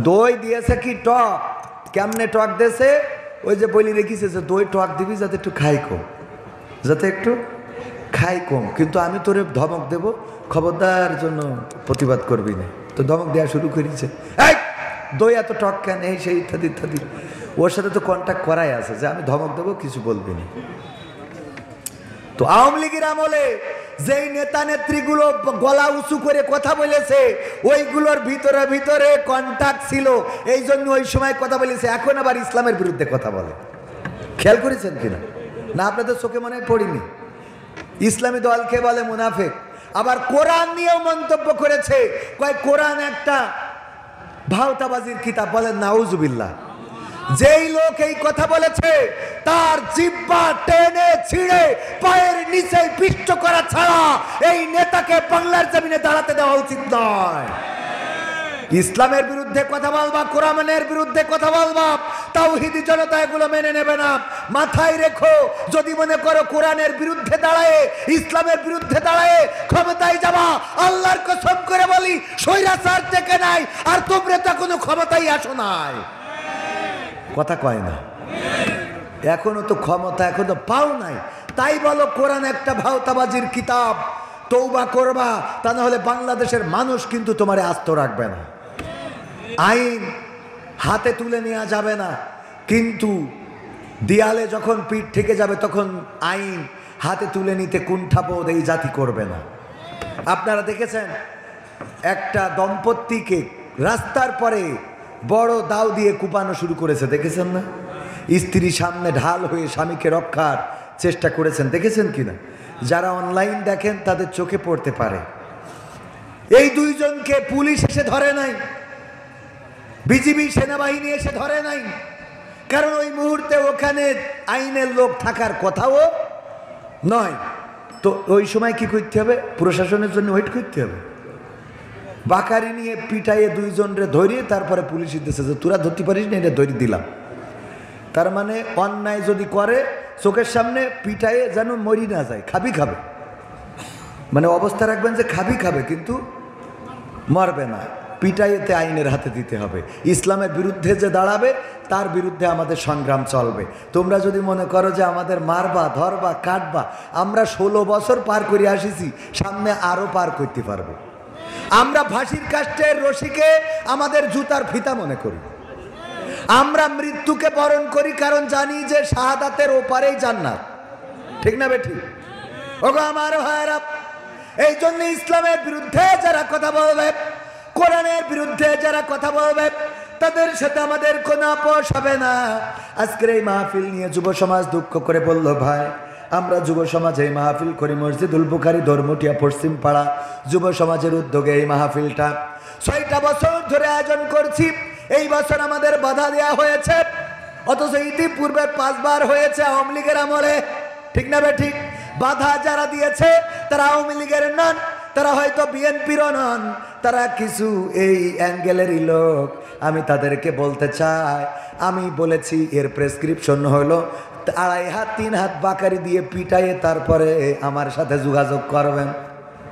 দই দিয়েছে কি টক, কেমনে টক দিয়েছে? ওই যে বলি রেখেছে যে দই টক দিবি যাতে একটু খাই কম, যাতে একটু খাই কম, কিন্তু আমি তোরে ধমক দেব, খবরদার জন্য প্রতিবাদ করবি না। তো ধমক দেওয়া শুরু করেছে, এই দই এত টক কেন, এই সেই ইত্যাদি ইত্যাদি। ওর সাথে তো কন্ট্যাক্ট করাই আছে যে আমি ধমক দেবো, কিছু বলবি না। তো আওয়ামী লীগের আমলে যেই নেতা নেত্রীগুলো গলা উঁচু করে কথা বলেছে, ওইগুলোর ভিতরে ভিতরে কন্ট্যাক্ট ছিল, এই জন্য ওই সময় কথা বলেছে। এখন আবার ইসলামের বিরুদ্ধে কথা বলে, খেয়াল করেছেন কিনা? না আপনাদের চোখে মনে পড়িনি? ইসলামী দলকে বলে মুনাফেক। আবার কোরআন নিয়েও মন্তব্য করেছে, কয় কোরআন একটা ভাওতাবাজির কিতাব, বলেন নাউজুবিল্লাহ। যেই লোক এই কথা বলেছে তার জিহ্বা টেনে ছিঁড়ে পায়ের নিচে পিষ্ট করা ছাড়া এই নেতাকে বাংলার জমিনে দাঁড়াতে দেওয়া উচিত নয়। ইসলামের বিরুদ্ধে কথা বলবা, কোরআনের বিরুদ্ধে কথা বলবা, তাওহীদি জনতা এগুলো মেনে নেবে না। মাথায় রেখো, যদি মনে করো কোরআনের বিরুদ্ধে দাঁড়ায়, ইসলামের বিরুদ্ধে দাঁড়ায় ক্ষমতায় যাবা, আল্লাহর কসম করে বলি স্বৈরাচার থেকে নাই, আর তোমরা তো কোনো ক্ষমতায় আসো নাই। কথা কয় না, এখনো তো ক্ষমতা এখনো পাও নাই। তাই বলো কোরআন একটা ভাওতাবাজির কিতাব, তওবা করবা, তা না হলে বাংলাদেশের মানুষ কিন্তু তোমারে আস্ত রাখবে না। আইন হাতে তুলে নেওয়া যাবে না, কিন্তু দেয়ালে যখন পিঠ থেকে যাবে তখন আইন হাতে তুলে নিতে কুণ্ঠাবোধ এই জাতি করবে না। আপনারা দেখেছেন একটা দম্পতিকে রাস্তার পরে বড় দাও দিয়ে কুপানো শুরু করেছে, দেখেছেন না? স্ত্রী সামনে ঢাল হয়ে স্বামীকে রক্ষার চেষ্টা করেছেন, দেখেছেন কিনা? যারা অনলাইন দেখেন তাদের চোখে পড়তে পারে। এই দুইজনকে পুলিশ এসে ধরে নাই, বিজিবি সেনাবাহিনী এসে ধরে নাই, কারণ ওই মুহূর্তে ওখানে আইনের লোক থাকার কথাও নয়। তো ওই সময় কি করতে হবে? প্রশাসনের জন্য ওয়েট করতে হবে। বাকারি নিয়ে পিটাইয়ে দুইজনরে ধরিয়ে তারপরে পুলিশ দিতেছে যে তোরা ধরতে পারিস না, এটা ধরে দিলাম। তার মানে অন্যায় যদি করে চোখের সামনে পিটাইয়ে যেন মরি না যায়, খাবি খাবে, মানে অবস্থা রাখবেন যে খাবি খাবে কিন্তু মরবে না। পিটাইয়েতে আইনের হাতে দিতে হবে। ইসলামের বিরুদ্ধে যে দাঁড়াবে তার বিরুদ্ধে আমাদের সংগ্রাম চলবে। তোমরা যদি মনে করো যে আমাদের মারবা, ধরবা, কাটবা, আমরা 16 বছর পার করে আসিছি, সামনে আরো পার করতে পারবো। আমরা ফাঁসির কাষ্ঠের রশিকে আমাদের জুতার ফিতা মনে করি। আমরা মৃত্যুকে বরণ করি কারণ জানি যে শাহাদাতের ওপারেই জান্নাত, ঠিক না বেঠিক? ওগো আমার ভাইরা, এই জন্য ইসলামের বিরুদ্ধে যারা কথা বলবে, কোরআনের বিরুদ্ধে যারা কথা বলবে, তাদের সাথে আমাদের কোনো আপোষ হবে না। আজকের এই মাহফিল নিয়ে যুব সমাজ দুঃখ করে বলল, ভাই আমরা যুব সমাজে এই মাহফিল করি মসজিদুল বুখারী ধর্মটিয়া পশ্চিম পাড়া যুব সমাজের উদ্যোগে এই মাহফিলটা 6টা বছর ধরে আয়োজন করছি। এই বছর আমাদের বাধা দেওয়া হয়েছে, অথচ ইতিপূর্বে 5 বার হয়েছে আওয়ামী লীগের আমলে, ঠিক না বেঠিক? বাধা যারা দিয়েছে তারা আওয়ামী লীগের নন, তারা হয়তো বিএনপিরও নন, তারা কিছু এই অ্যাঙ্গেলেরই লোক। আমি তাদেরকে বলতে চাই, আমি বলেছি এর প্রেসক্রিপশন হলো 2.5 হাত 3 হাত বাকারি দিয়ে পিটাইয়ে তারপরে আমার সাথে যোগাযোগ করবেন,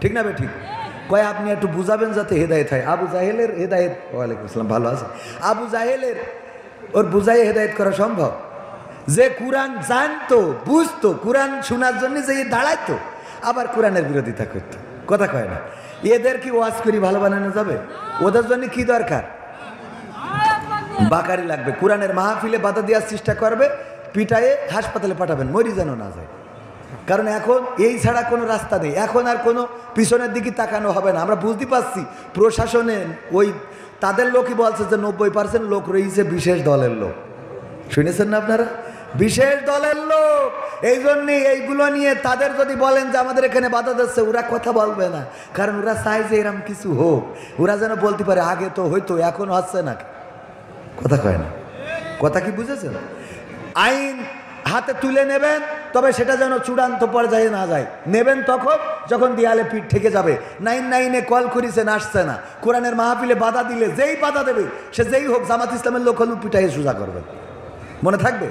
ঠিক না বেঠিক? কয় আপনি একটু বুঝাবেন যাতে হেদায়েত হয়। আবু জাহেলের হেদায়েত, ওয়ালাইকুম আসসালাম, ভালো আছে? আবু জাহেলের ওর বুঝাই হেদায়েত করা সম্ভব? যে কোরআন জানতো, বুঝতো, কোরআন শোনার জন্য যে দাঁড়াইতো, আবার কোরআনের বিরোধিতা করতো, কথা কয় না। এদের কি ওয়াজ করি ভালো বানানো যাবে? ওদের জন্য কি দরকার? বাকারি লাগবে। কোরআনের মাহফিলে বাধা দেওয়ার চেষ্টা করবে, পিটায়ে হাসপাতালে পাঠাবেন, মরি যেন না যায়। কারণ এখন এই ছাড়া কোনো রাস্তা নেই, এখন আর কোনো পিছনের দিকে তাকানো হবে না। আমরা বুঝতে পারছি প্রশাসনে ওই তাদের লোকই বলছে যে 90% লোক রয়েছে বিশেষ দলের লোক। শুনেছেন না আপনারা? বিশেষ দলের লোক। এই জন্যই এইগুলো নিয়ে তাদের যদি বলেন যে আমাদের এখানে বাধা দিচ্ছে, ওরা কথা বলবে না, কারণ ওরা চায় যে এরকম কিছু হোক। ওরা যেন বলতে পারে আগে তো হয়তো, এখন হচ্ছে না। কথা কয় না, কথা কি বুঝেছেন? আইন হাতে তুলে নেবেন, তবে সেটা যেন চূড়ান্ত পর্যায়ে না যায়। নেবেন তখন যখন দেয়ালে পিঠ থেকে যাবে। 999-এ কল করেছেন, আসছে না। কোরআনের মাহফিলে বাধা দিলে যেই বাধা দেবে সে যেই হোক, জামাত ইসলামের লোক হলেও পিঠাই সোজা করবে। মনে থাকবে?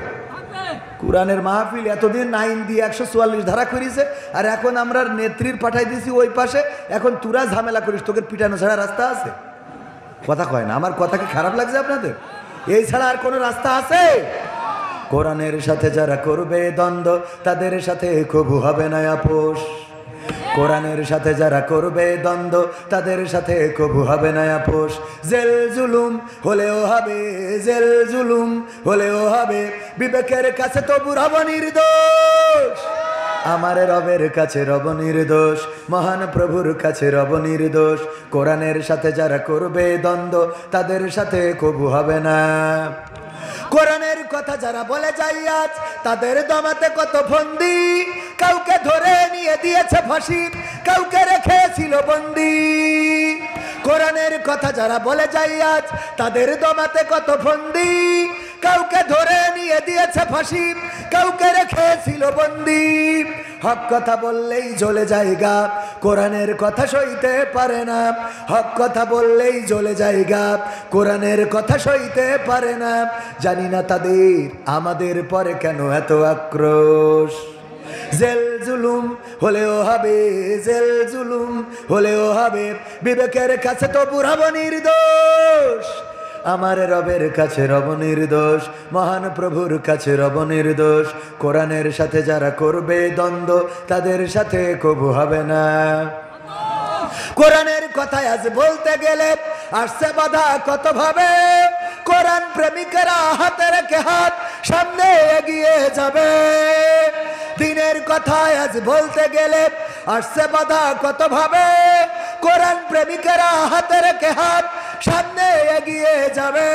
কোরআনের মাহফিল এতদিন আইন দিয়ে 144 ধারা করেছে, আর এখন আমরা নেত্রীর পাঠাই দিয়েছি ওই পাশে। এখন তোরা ঝামেলা করিস, তোকে পিটানো ছাড়া রাস্তা আছে? কথা কয় না। আমার কথা কি খারাপ লাগছে আপনাদের? এই ছাড়া আর কোনো রাস্তা আছে? কোরআনের সাথে যারা করবে দ্বন্দ্ব, তাদের সাথে কবু হবে না আপোষ। কোরআনের সাথে যারা করবে দ্বন্দ্ব, তাদের সাথে কবু হবে না আপোষ। জেল জুলুম হলেও হবে, জেল জুলুম হলেও হবে, বিবেকের কাছে তবু রব নির্দোষ। আমার রবের কাছে রব নির্দোষ, মহান প্রভুর কাছে রব নির্দোষ। কোরআনের সাথে যারা করবে দ্বন্দ্ব, তাদের সাথে কবু হবে না। কোরআনের কথা যারা বলে যায় আজ, তাদের দমাতে কত ফন্দি। কাউকে ধরে নিয়ে দিয়েছে ফাঁসি, কাউকে রেখেছিল বন্দি। কোরআনের কথা যারা বলে যায় আজ, তাদের দমাতে কত ফন্দি। কাউকে ধরে নিয়ে দিয়েছে ফাঁসি, কাউকে রেখেছিল বন্দি। হক কথা বললেই জ্বলে জায়গা, কোরআনের কথা সইতে পারে না। হক কথা বললেই জ্বলে জায়গা, কোরআনের কথা সইতে পারে না। জানি না তাদের আমাদের পরে কেন এত আক্রোশ। জেল জুলুম হলেও হবে, জেল জুলুম হলেও হবে, বিবেকের কাছে তো পুরাব নির্দোষ। আমার রবের কাছে রব নির্দোষ, মহান প্রভুর কাছে রব নির্দোষ। কোরআনের সাথে যারা করবে দ্বন্দ্ব, তাদের সাথে কবু হবে না। কোরআনের কথা আজ বলতে গেলে আসছে বাধা কত ভাবে। কোরআন প্রেমিকেরা হাতে রেখে হাত সামনে এগিয়ে যাবে। দিনের কথা আজ বলতে গেলে আসছে বাধা কত ভাবে। কোরআন প্রেমিকেরা হাতে রেখে হাত সামনে এগিয়ে যাবে।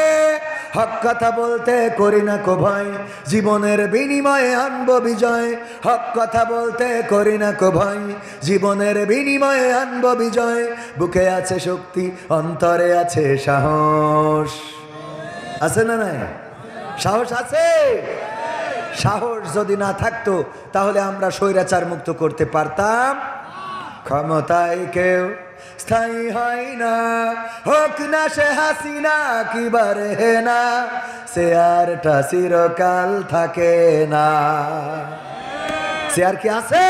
হক কথা বলতে করি না কো ভয়, জীবনের বিনিময়ে আনবো বিজয়। হক কথা বলতে করি না কো ভয়, জীবনের বিনিময়ে আনবো বিজয়। বুকে আছে শক্তি, অন্তরে আছে সাহস। আছে না নাই? সাহস আছে? সাহস যদি না থাকতো তাহলে আমরা স্বৈরাচার মুক্ত করতে পারতাম? ক্ষমতায় কেউ স্থায়ী হয় না, হোক না সে হাসিনা কি বারে না, চেয়ারটা চিরকাল থাকে না। চেয়ার কি আছে?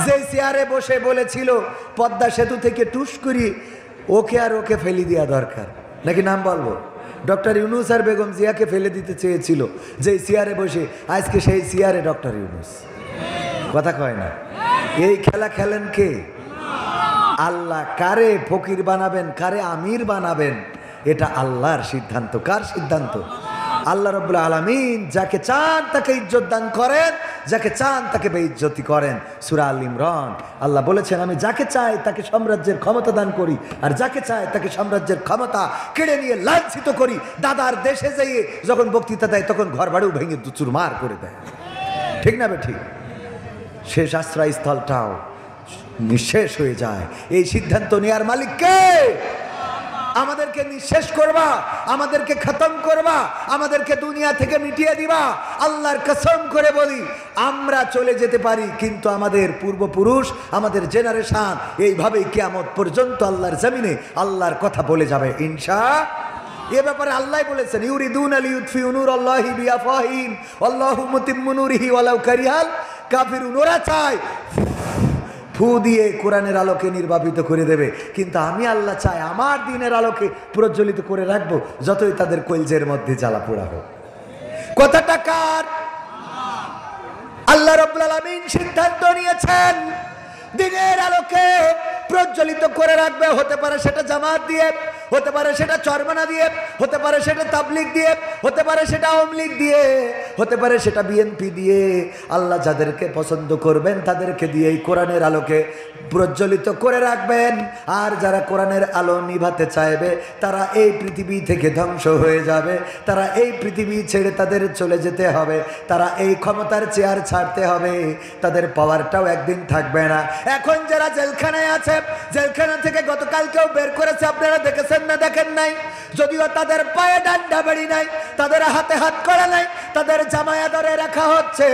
যে চেয়ারে বসে বলেছিল পদ্মা সেতু থেকে টুস করি ওকে আর ওকে ফেলে দেওয়া দরকার, নাকি নাম বলবো? ডক্টর ইউনুস আর বেগম জিয়াকে ফেলে দিতে চেয়েছিল যে চেয়ারে বসে, আজকে সেই চেয়ারে ডক্টর ইউনুস। কথা কয় না? এই খেলা খেলেন কে? আল্লাহ। কারে ফকির বানাবেন, কারে আমির বানাবেন, এটা আল্লাহর সিদ্ধান্ত। কার সিদ্ধান্ত? আল্লাহ রাব্বুল আলামিন যাকে চান তাকে ইজ্জত দান করেন, যাকে চান তাকে বেইজ্জতি করেন। সূরা আল ইমরান আল্লাহ বলেছেন, আমি যাকে চাই তাকে সাম্রাজ্যের ক্ষমতা দান করি, আর যাকে চাই তাকে সাম্রাজ্যের ক্ষমতা কেড়ে নিয়ে লাঞ্ছিত করি। দাদার দেশে যেয়ে যখন বক্তৃতা দেয় তখন ঘর বাড়িও ভেঙে চুরমার করে দেয়। ঠিক না বেঠিক? শেষ আশ্রয়স্থলটাও নিঃশেষ হয়ে যায়। এই সিদ্ধান্ত নেয়ার মালিক কে? আমাদেরকে নিঃশেষ করবা, আমাদেরকে খতম করবা, আমাদেরকে দুনিয়া থেকে মিটিয়ে দিবা। আল্লাহর কসম করে বলি, আমরা চলে যেতে পারি, কিন্তু আমাদের পূর্বপুরুষ, আমাদের জেনারেশন এইভাবেই কিয়ামত পর্যন্ত আল্লাহর জমিনে আল্লাহর কথা বলে যাবে ইনশাআল্লাহ। এ ব্যাপারে আল্লাহ বলেছেন, ইউরিদুনা লিইউতফিউ নূরাল্লাহি বিআফওয়াহিহিম আল্লাহু মুতিম্মু নূরিহি ওয়ালাউ কারিহাল কাফিরুন। ওরা চায় ফু দিয়ে কোরআনের আলোকে নির্বাপিত করে দেবে, কিন্তু আমি আল্লাহ চাই আমার দিনের আলোকে প্রজ্বলিত করে রাখবো, যতই তাদের কলজের মধ্যে জ্বালা পোড়া হোক। কথাটা কার? আল্লাহ রাব্বুল আলামিন সিদ্ধান্ত নিয়েছেন দিনের আলোকে প্রজ্বলিত করে রাখবে। হতে পারে সেটা জামাত দিয়ে, হতে পারে সেটা চরমানা দিয়ে, হতে পারে সেটা তাবলিগ দিয়ে, হতে পারে সেটা আওয়ামী লীগ দিয়ে, হতে পারে সেটা বিএনপি দিয়ে। আল্লাহ যাদেরকে পছন্দ করবেন তাদেরকে দিয়ে এই কোরআনের আলোকে প্রজ্বলিত করে রাখবেন। আর যারা কোরআনের আলো নিভাতে চাইবে তারা এই পৃথিবী থেকে ধ্বংস হয়ে যাবে, তারা এই পৃথিবী ছেড়ে তাদের চলে যেতে হবে, তারা এই ক্ষমতার চেয়ার ছাড়তে হবে, তাদের পাওয়ারটাও একদিন থাকবে না। এখন যারা জেলখানায় আছে, জেলখানা থেকে গতকালকেও বের করেছে, আপনারা দেখেছেন না দেখেন নাই? যদিও তাদের পায়ে ডান্ডা বেড়ি নাই, তাদের হাতে হাত করা নাই, তাদের জামায়া ধরে রাখা হচ্ছে।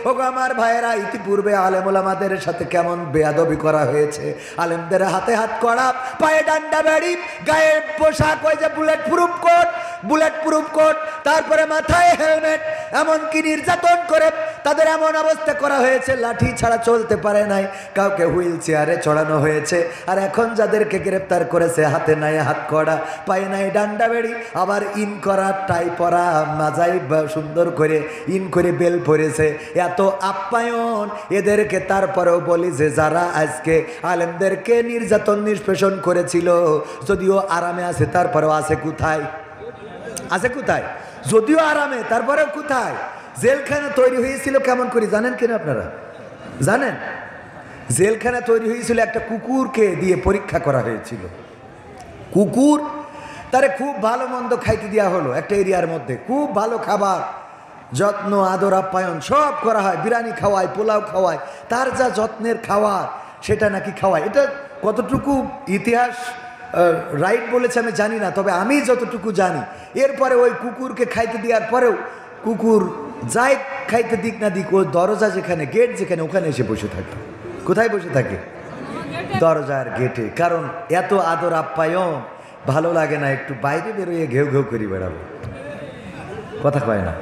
ওগো আমার ভাইয়েরা, ইতিপূর্বে আলেম ওলামাদের সাথে কেমন বেয়াদবি করা হয়েছে। আলেমদের হাতে হাত করা, পায়ে ডান্ডা বেড়ি, গায়ে পোশাক ওই যে বুলেট প্রুফ কোট, তারপরে মাথায় হেলমেট, এমনকি নির্যাতন করে তাদের এমন অবস্থা করা হয়েছে লাঠি ছাড়া চলতে পারে নাই, কাউকে হুইল চেয়ারে চড়ানো হয়েছে। আর এখন যাদেরকে গ্রেপ্তার করেছে হাতে নাই হাত করা, পায়ে নাই ডান্ডা বেড়ি, আবার ইন করা, টাই পরা, মাজাই সুন্দর করে ইন করে বেল পরেছে, এত আপ্যায়ন এদেরকে। তারপরেও বলি যে যারা আজকে আলেমদেরকে নির্যাতন নিষ্পেষণ করেছিল, যদিও আরামে আছে তারপরেও আছে কোথায়? আছে কোথায়? যদিও আরামে তারপরেও কোথায়? জেলখানা তৈরি হয়েছিল কেমন করে জানেন কিনা আপনারা? জানেন? জেলখানা তৈরি হয়েছিল একটা কুকুরকে দিয়ে পরীক্ষা করা হয়েছিল। কুকুর, তারে খুব ভালো মন্দ খাইতে দেওয়া হলো একটা এরিয়ার মধ্যে, খুব ভালো খাবার, যত্ন আদর আপ্যায়ন সব করা হয়, বিরিয়ানি খাওয়ায়, পোলাও খাওয়ায়, তার যা যত্নের খাওয়ার সেটা নাকি খাওয়ায়। এটা কতটুকু ইতিহাস রাইট বলেছে আমি জানি না, তবে আমি যতটুকু জানি, এরপরে ওই কুকুরকে খাইতে দেওয়ার পরেও কুকুর যাই খাইতে দিক না দিক, ওই দরজা যেখানে, গেট যেখানে, ওখানে এসে বসে থাকে। কোথায় বসে থাকে? দরজার গেটে। কারণ এত আদর আপ্যায়ন ভালো লাগে না একটু বাইরে বেরোয় ঘেউ ঘেউ করি বেড়াবো, কথা কয় না।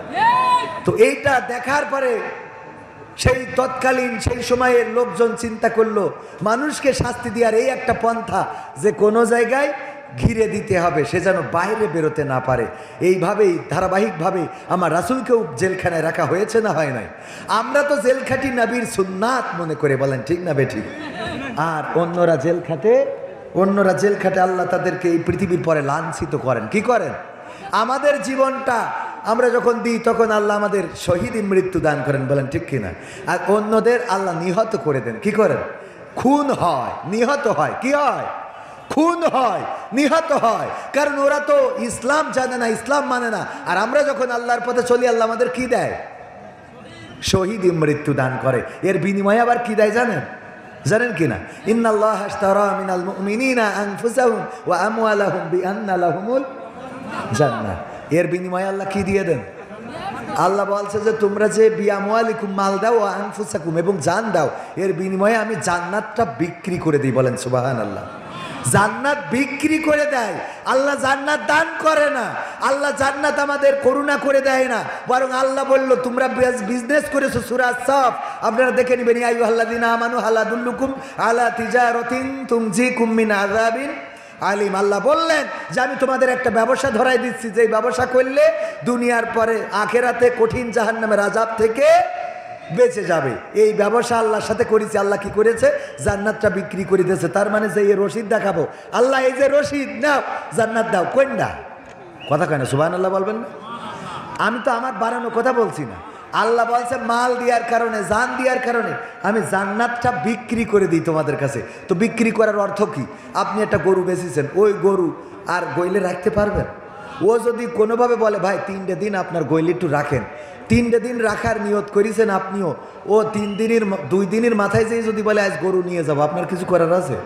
তো এইটা দেখার পরে সেই তৎকালীন সেই সময়ের লোকজন চিন্তা করলো মানুষকে শাস্তি দেওয়ার এই একটা পন্থা, যে কোনো জায়গায় ঘিরে দিতে হবে, সে যেন বাইরে বেরোতে না পারে। এইভাবেই ধারাবাহিকভাবে আমার রাসূলকেও জেলখানায় রাখা হয়েছে না হয় নাই? আমরা তো জেল খাটি নবীর সুন্নাত মনে করে, বলেন ঠিক না বেঠিক? আর অন্যরা জেল খাটে, আল্লাহ তাদেরকে এই পৃথিবীর পরে লাঞ্ছিত করেন। কি করেন? আমাদের জীবনটা আমরা যখন দিই তখন আল্লাহ আমাদের শহীদ মৃত্যু দান করেন, বলেন ঠিক কিনা? আর অন্যদের আল্লাহ নিহত করে দেন। কি করেন? খুন হয়, নিহত হয়। কি হয়? খুন হয়, নিহত হয়। কারণ ওরা তো ইসলাম জানে না, ইসলাম মানে না। আর আমরা যখন আল্লাহর পথে চলি, আল্লাহ আমাদের কি দেয়? শহীদ মৃত্যু দান করে। এর বিনিময়ে আবার কি দেয় জানেন কিনা? ইন্নাল্লাহা আশতারা মিনাল মুমিনিনা আনফুসাহুম ওয়া আমওয়ালাহুম বিআন্না লাহুমুল জান্নাহ। এর বিনিময়ে আল্লাহ কি দিয়ে দেন? আল্লাহ বলছে যে তোমরা যে বিআমওয়ালিকুম মাল দাও ও আনফুসাকুম, এবং জান দাও, এর বিনিময়ে আমি জান্নাতটা বিক্রি করে দিই। বলেন সুবহানাল্লাহ। জান্নাত বিক্রি করে দেয় আল্লাহ, জান্নাত দান করে না। আল্লাহ জান্নাত আমাদের করুণা করে দেয় না, বরং আল্লাহ বলল তোমরা বিজনেস করেছো। সূরা সাফ আপনারা দেখে নেবেন, ইয়া আইয়ুহাল্লাযীনা আমানু হাল আদুল্লুকুম আলা তিজারাতিন তুনজিকুম মিন আযাবিন আলিম। আল্লাহ বললেন যে আমি তোমাদের একটা ব্যবসা ধরাই দিচ্ছি, যে ব্যবসা করলে দুনিয়ার পরে আখেরাতে কঠিন জাহান্নামের আযাব থেকে বেঁচে যাবে। এই ব্যবসা আল্লাহর সাথে করেছে। আল্লাহ কি করেছে? জান্নাতটা বিক্রি করে দিয়েছে। তার মানে যে এই রশিদ দেখাবো, আল্লাহ এই যে রশিদ নাও, জান্নাত দাও, কোন না? কথা কয় না? সুবহানাল্লাহ বলবেন না? আমি তো আমার বানানো কথা বলছি না। আল্লাহ বলছে মাল দেওয়ার কারণে, জান দেওয়ার কারণে আমি জান্নাতটা বিক্রি করে দিই তোমাদের কাছে। তো বিক্রি করার অর্থ কি? আপনি একটা গরু বেচেছেন, ওই গরু আর গইলে রাখতে পারবেন? ও যদি কোনোভাবে বলে ভাই 3টে দিন আপনার গইলে একটু রাখেন, 3টে দিন রাখার নিয়ত করেছেন আপনিও, ও 2 দিনের মাথায় যেয়ে যদি বলে আজ গরু নিয়ে যাবো, আপনার কিছু করার আছে?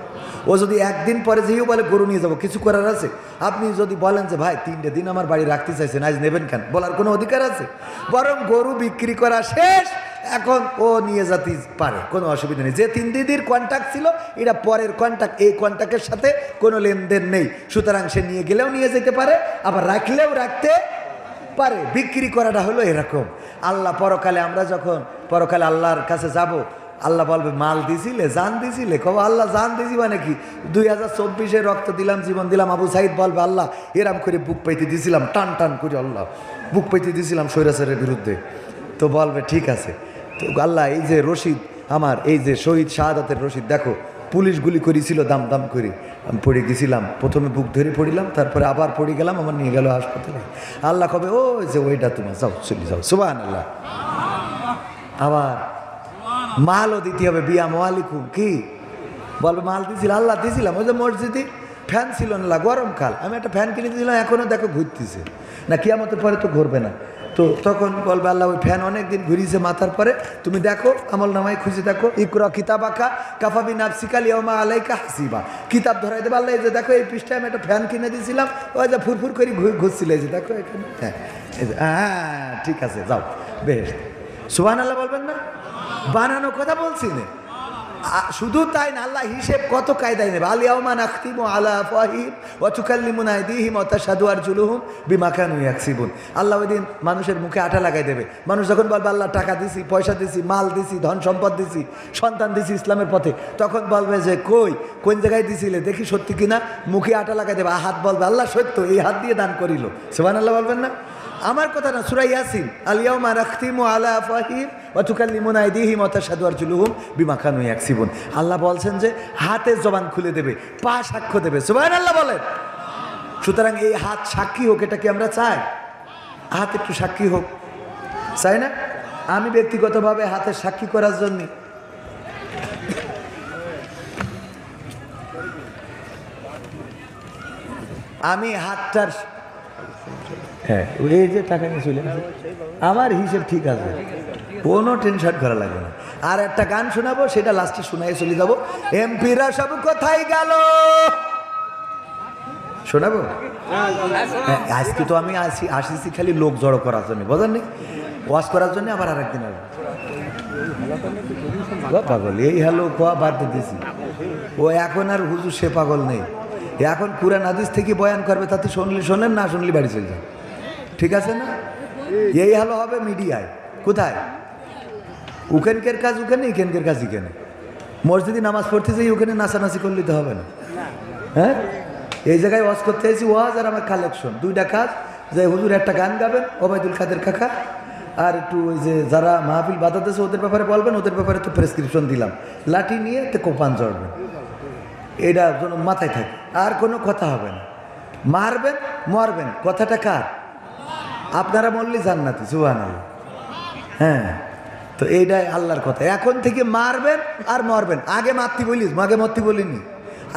ও যদি 1 দিন পরে যেয়েও বলে গরু নিয়ে যাবো, কিছু করার আছে? আপনি যদি বলেন যে ভাই 3টে দিন আমার বাড়ি রাখতে চাইছেন, আজ নেবেন কেন, বলার কোনো অধিকার আছে? বরং গরু বিক্রি করা শেষ, এখন ও নিয়ে যেতে পারে, কোনো অসুবিধা নেই। যে 3 দিনের কন্ট্রাক্ট ছিল এটা পরের কন্ট্রাক্ট, এই কন্ট্রাক্টের সাথে কোনো লেনদেন নেই। সুতরাং সে নিয়ে গেলেও নিয়ে যেতে পারে, আবার রাখলেও রাখতে পারে। বিক্রি করাটা হলো এরকম। আল্লাহ পরকালে, আমরা যখন পরকালে আল্লাহর কাছে যাব, আল্লাহ বলবে মাল দিছিলে, জান দিছিলে? কব আল্লাহ জান দিছি মানে কি? 2024-এ রক্ত দিলাম, জীবন দিলাম। আবু সাইদ বলবে আল্লাহ এরাম করে বুক পাইতে দিছিলাম, টান টান করে আল্লাহ বুক পাইতে দিছিলাম স্বৈরাচারের বিরুদ্ধে। তো বলবে ঠিক আছে। তো আল্লাহ এই যে রশিদ আমার, এই যে শহীদ শাহাদাতের রশিদ দেখো, পুলিশ গুলি করেছিল দাম দাম করে। আমি পড়ে গেছিলাম, প্রথমে বুক ধরে পড়িলাম, তারপরে আবার পড়ে গেলাম, আমার নিয়ে গেল হাসপাতালে। আল্লাহ কবে ও যে ওইটা তোমার যাও চলে যাও, সুবহানাল্লাহ। আবার মালও দিতে হবে, বিয়াম ওয়ালাইকুম কি বলবে, মাল দিয়েছিল, আল্লাহ দিয়েছিলাম। ওই যে মসজিদে ফ্যান ছিল না, গরমকাল, আমি একটা ফ্যান কিনে দিয়েছিলাম, এখনও দেখো ঘুরতেছে না, কিয়ামতের পরে তো ঘুরবে না। তো তখন বলবে আল্লাহ ওই ফ্যান অনেক দিন ঘুরিয়েছে মাথার পরে, তুমি দেখো আমল নামায় খুঁজে দেখো, ইকরা কিতাবাকা কাফাবি নাফসিকাল ইয়াউমা আলাইকা হাসিবা, কিতাব ধরাই দেবে আল্লাহ, এই যে দেখো এই পৃষ্ঠায় আমি একটা ফ্যান কিনে দিয়েছিলাম, ওই যে ফুরফুর করে ঘুরছিল, এই যে দেখো এখানে, হ্যাঁ এই যে হ্যাঁ ঠিক আছে যাও বেহেশত। সুবহানাল্লাহ বলবেন না? বানানো কথা বলছি না। শুধু তাই না, আল্লাহ হিসেব কত কায়দায় নেবে। আল ইয়াউমা নাখতিমু আলা আফওয়াহিহিম ওয়া তুকাল্লিমুনা আইদিহিম ওয়া তাশহাদু আরজুলুহুম বিমা কানু ইয়াকসিবুন। আল্লাহ ওই দিন মানুষের মুখে আঠা লাগাই দেবে। মানুষ যখন বলবে আল্লাহ টাকা দিছি, পয়সা দিছি, মাল দিছি, ধন সম্পদ দিছি, সন্তান দিছি ইসলামের পথে, তখন বলবে যে কোন জায়গায় দিছিলে দেখি সত্যি কিনা, মুখে আঠা লাগাই দেবে, হাত বলবে আল্লাহ সত্য, এই হাত দিয়ে দান করিল। সুবহানাল্লাহ বলবেন না? আমার কথা না, সূরা ইয়াসিন, আল ইয়াউমা নাখতিমু আলা আফওয়াহিহিম ওয়া তুকাল্লিমুনা আইদিহিম ওয়া তাশহাদু আরজুলুহুম বিমা কানু ইয়াকসিবুন। আল্লাহ বলছেন যে হাতের জবান খুলে দেবে, পা সাক্ষ্য দেবে। সুবহানাল্লাহ বলেন। সুতরাং এই হাত সাক্ষী হোক, এটা কি আমরা চাই? হাত একটু সাক্ষী হোক, চাই না? আমি ব্যক্তিগতভাবে হাতের সাক্ষী করার জন্য আমি হাতটার, হ্যাঁ এই যে টাকা নিয়ে চলে আসে, আমার হিসেব ঠিক আছে, কোনো টেনশন করা লাগবে না। আর একটা গান শোনাবো, সেটা লাস্টে শোনাই চলে যাবো। এমপিরা সব কোথায় গেল শোনাবো। আজকে তো আমি আসিছি খালি লোক জড়ো করার জন্য, বোঝেননি, ওয়াজ করার জন্য। আবার আরেকদিন আসবো। পাগল এই হ্যালো কোয়া বাদ দিয়েছি, ও এখন আর হুজুর সে পাগল নেই, এখন কুরআন হাদিস থেকে বয়ান করবে, তাতে শুনলে শোনেন, না শুনলে বাড়ি চলে যান, ঠিক আছে না? এই হলো হবে মিডিয়ায়। কোথায় উখানকার কাজ ওখানে, এখানকার কাজ এখানে। মসজিদে নামাজ পড়তে যাই, ওখানে নাচানাচি করলে তো হবে না। হ্যাঁ, এই জায়গায় ওয়াজ করতে এসেছি, ওয়াজ আর আমার কালেকশন, দুইটা কাজ। যে হুজুর একটা গান গাবেন, ওবায়দুল কাদের কাকা, আর একটু ওই যে যারা মাহফিল বাঁধাতেছে ওদের ব্যাপারে বলবেন, ওদের ব্যাপারে তো প্রেসক্রিপশন দিলাম, লাঠি নিয়ে তো কোপান চড়বেন, এটা যেন মাথায় থাকে, আর কোনো কথা হবে না। মারবেন মরবেন, কথাটা কার? আপনারা মরলে জান্নাতি। সুবহানাল্লাহ। হ্যাঁ, তো এইটাই আল্লাহর কথা। এখন থেকে মারবেন আর মরবেন। আগে মারতি বলিস, আগে মরতি বলিনি,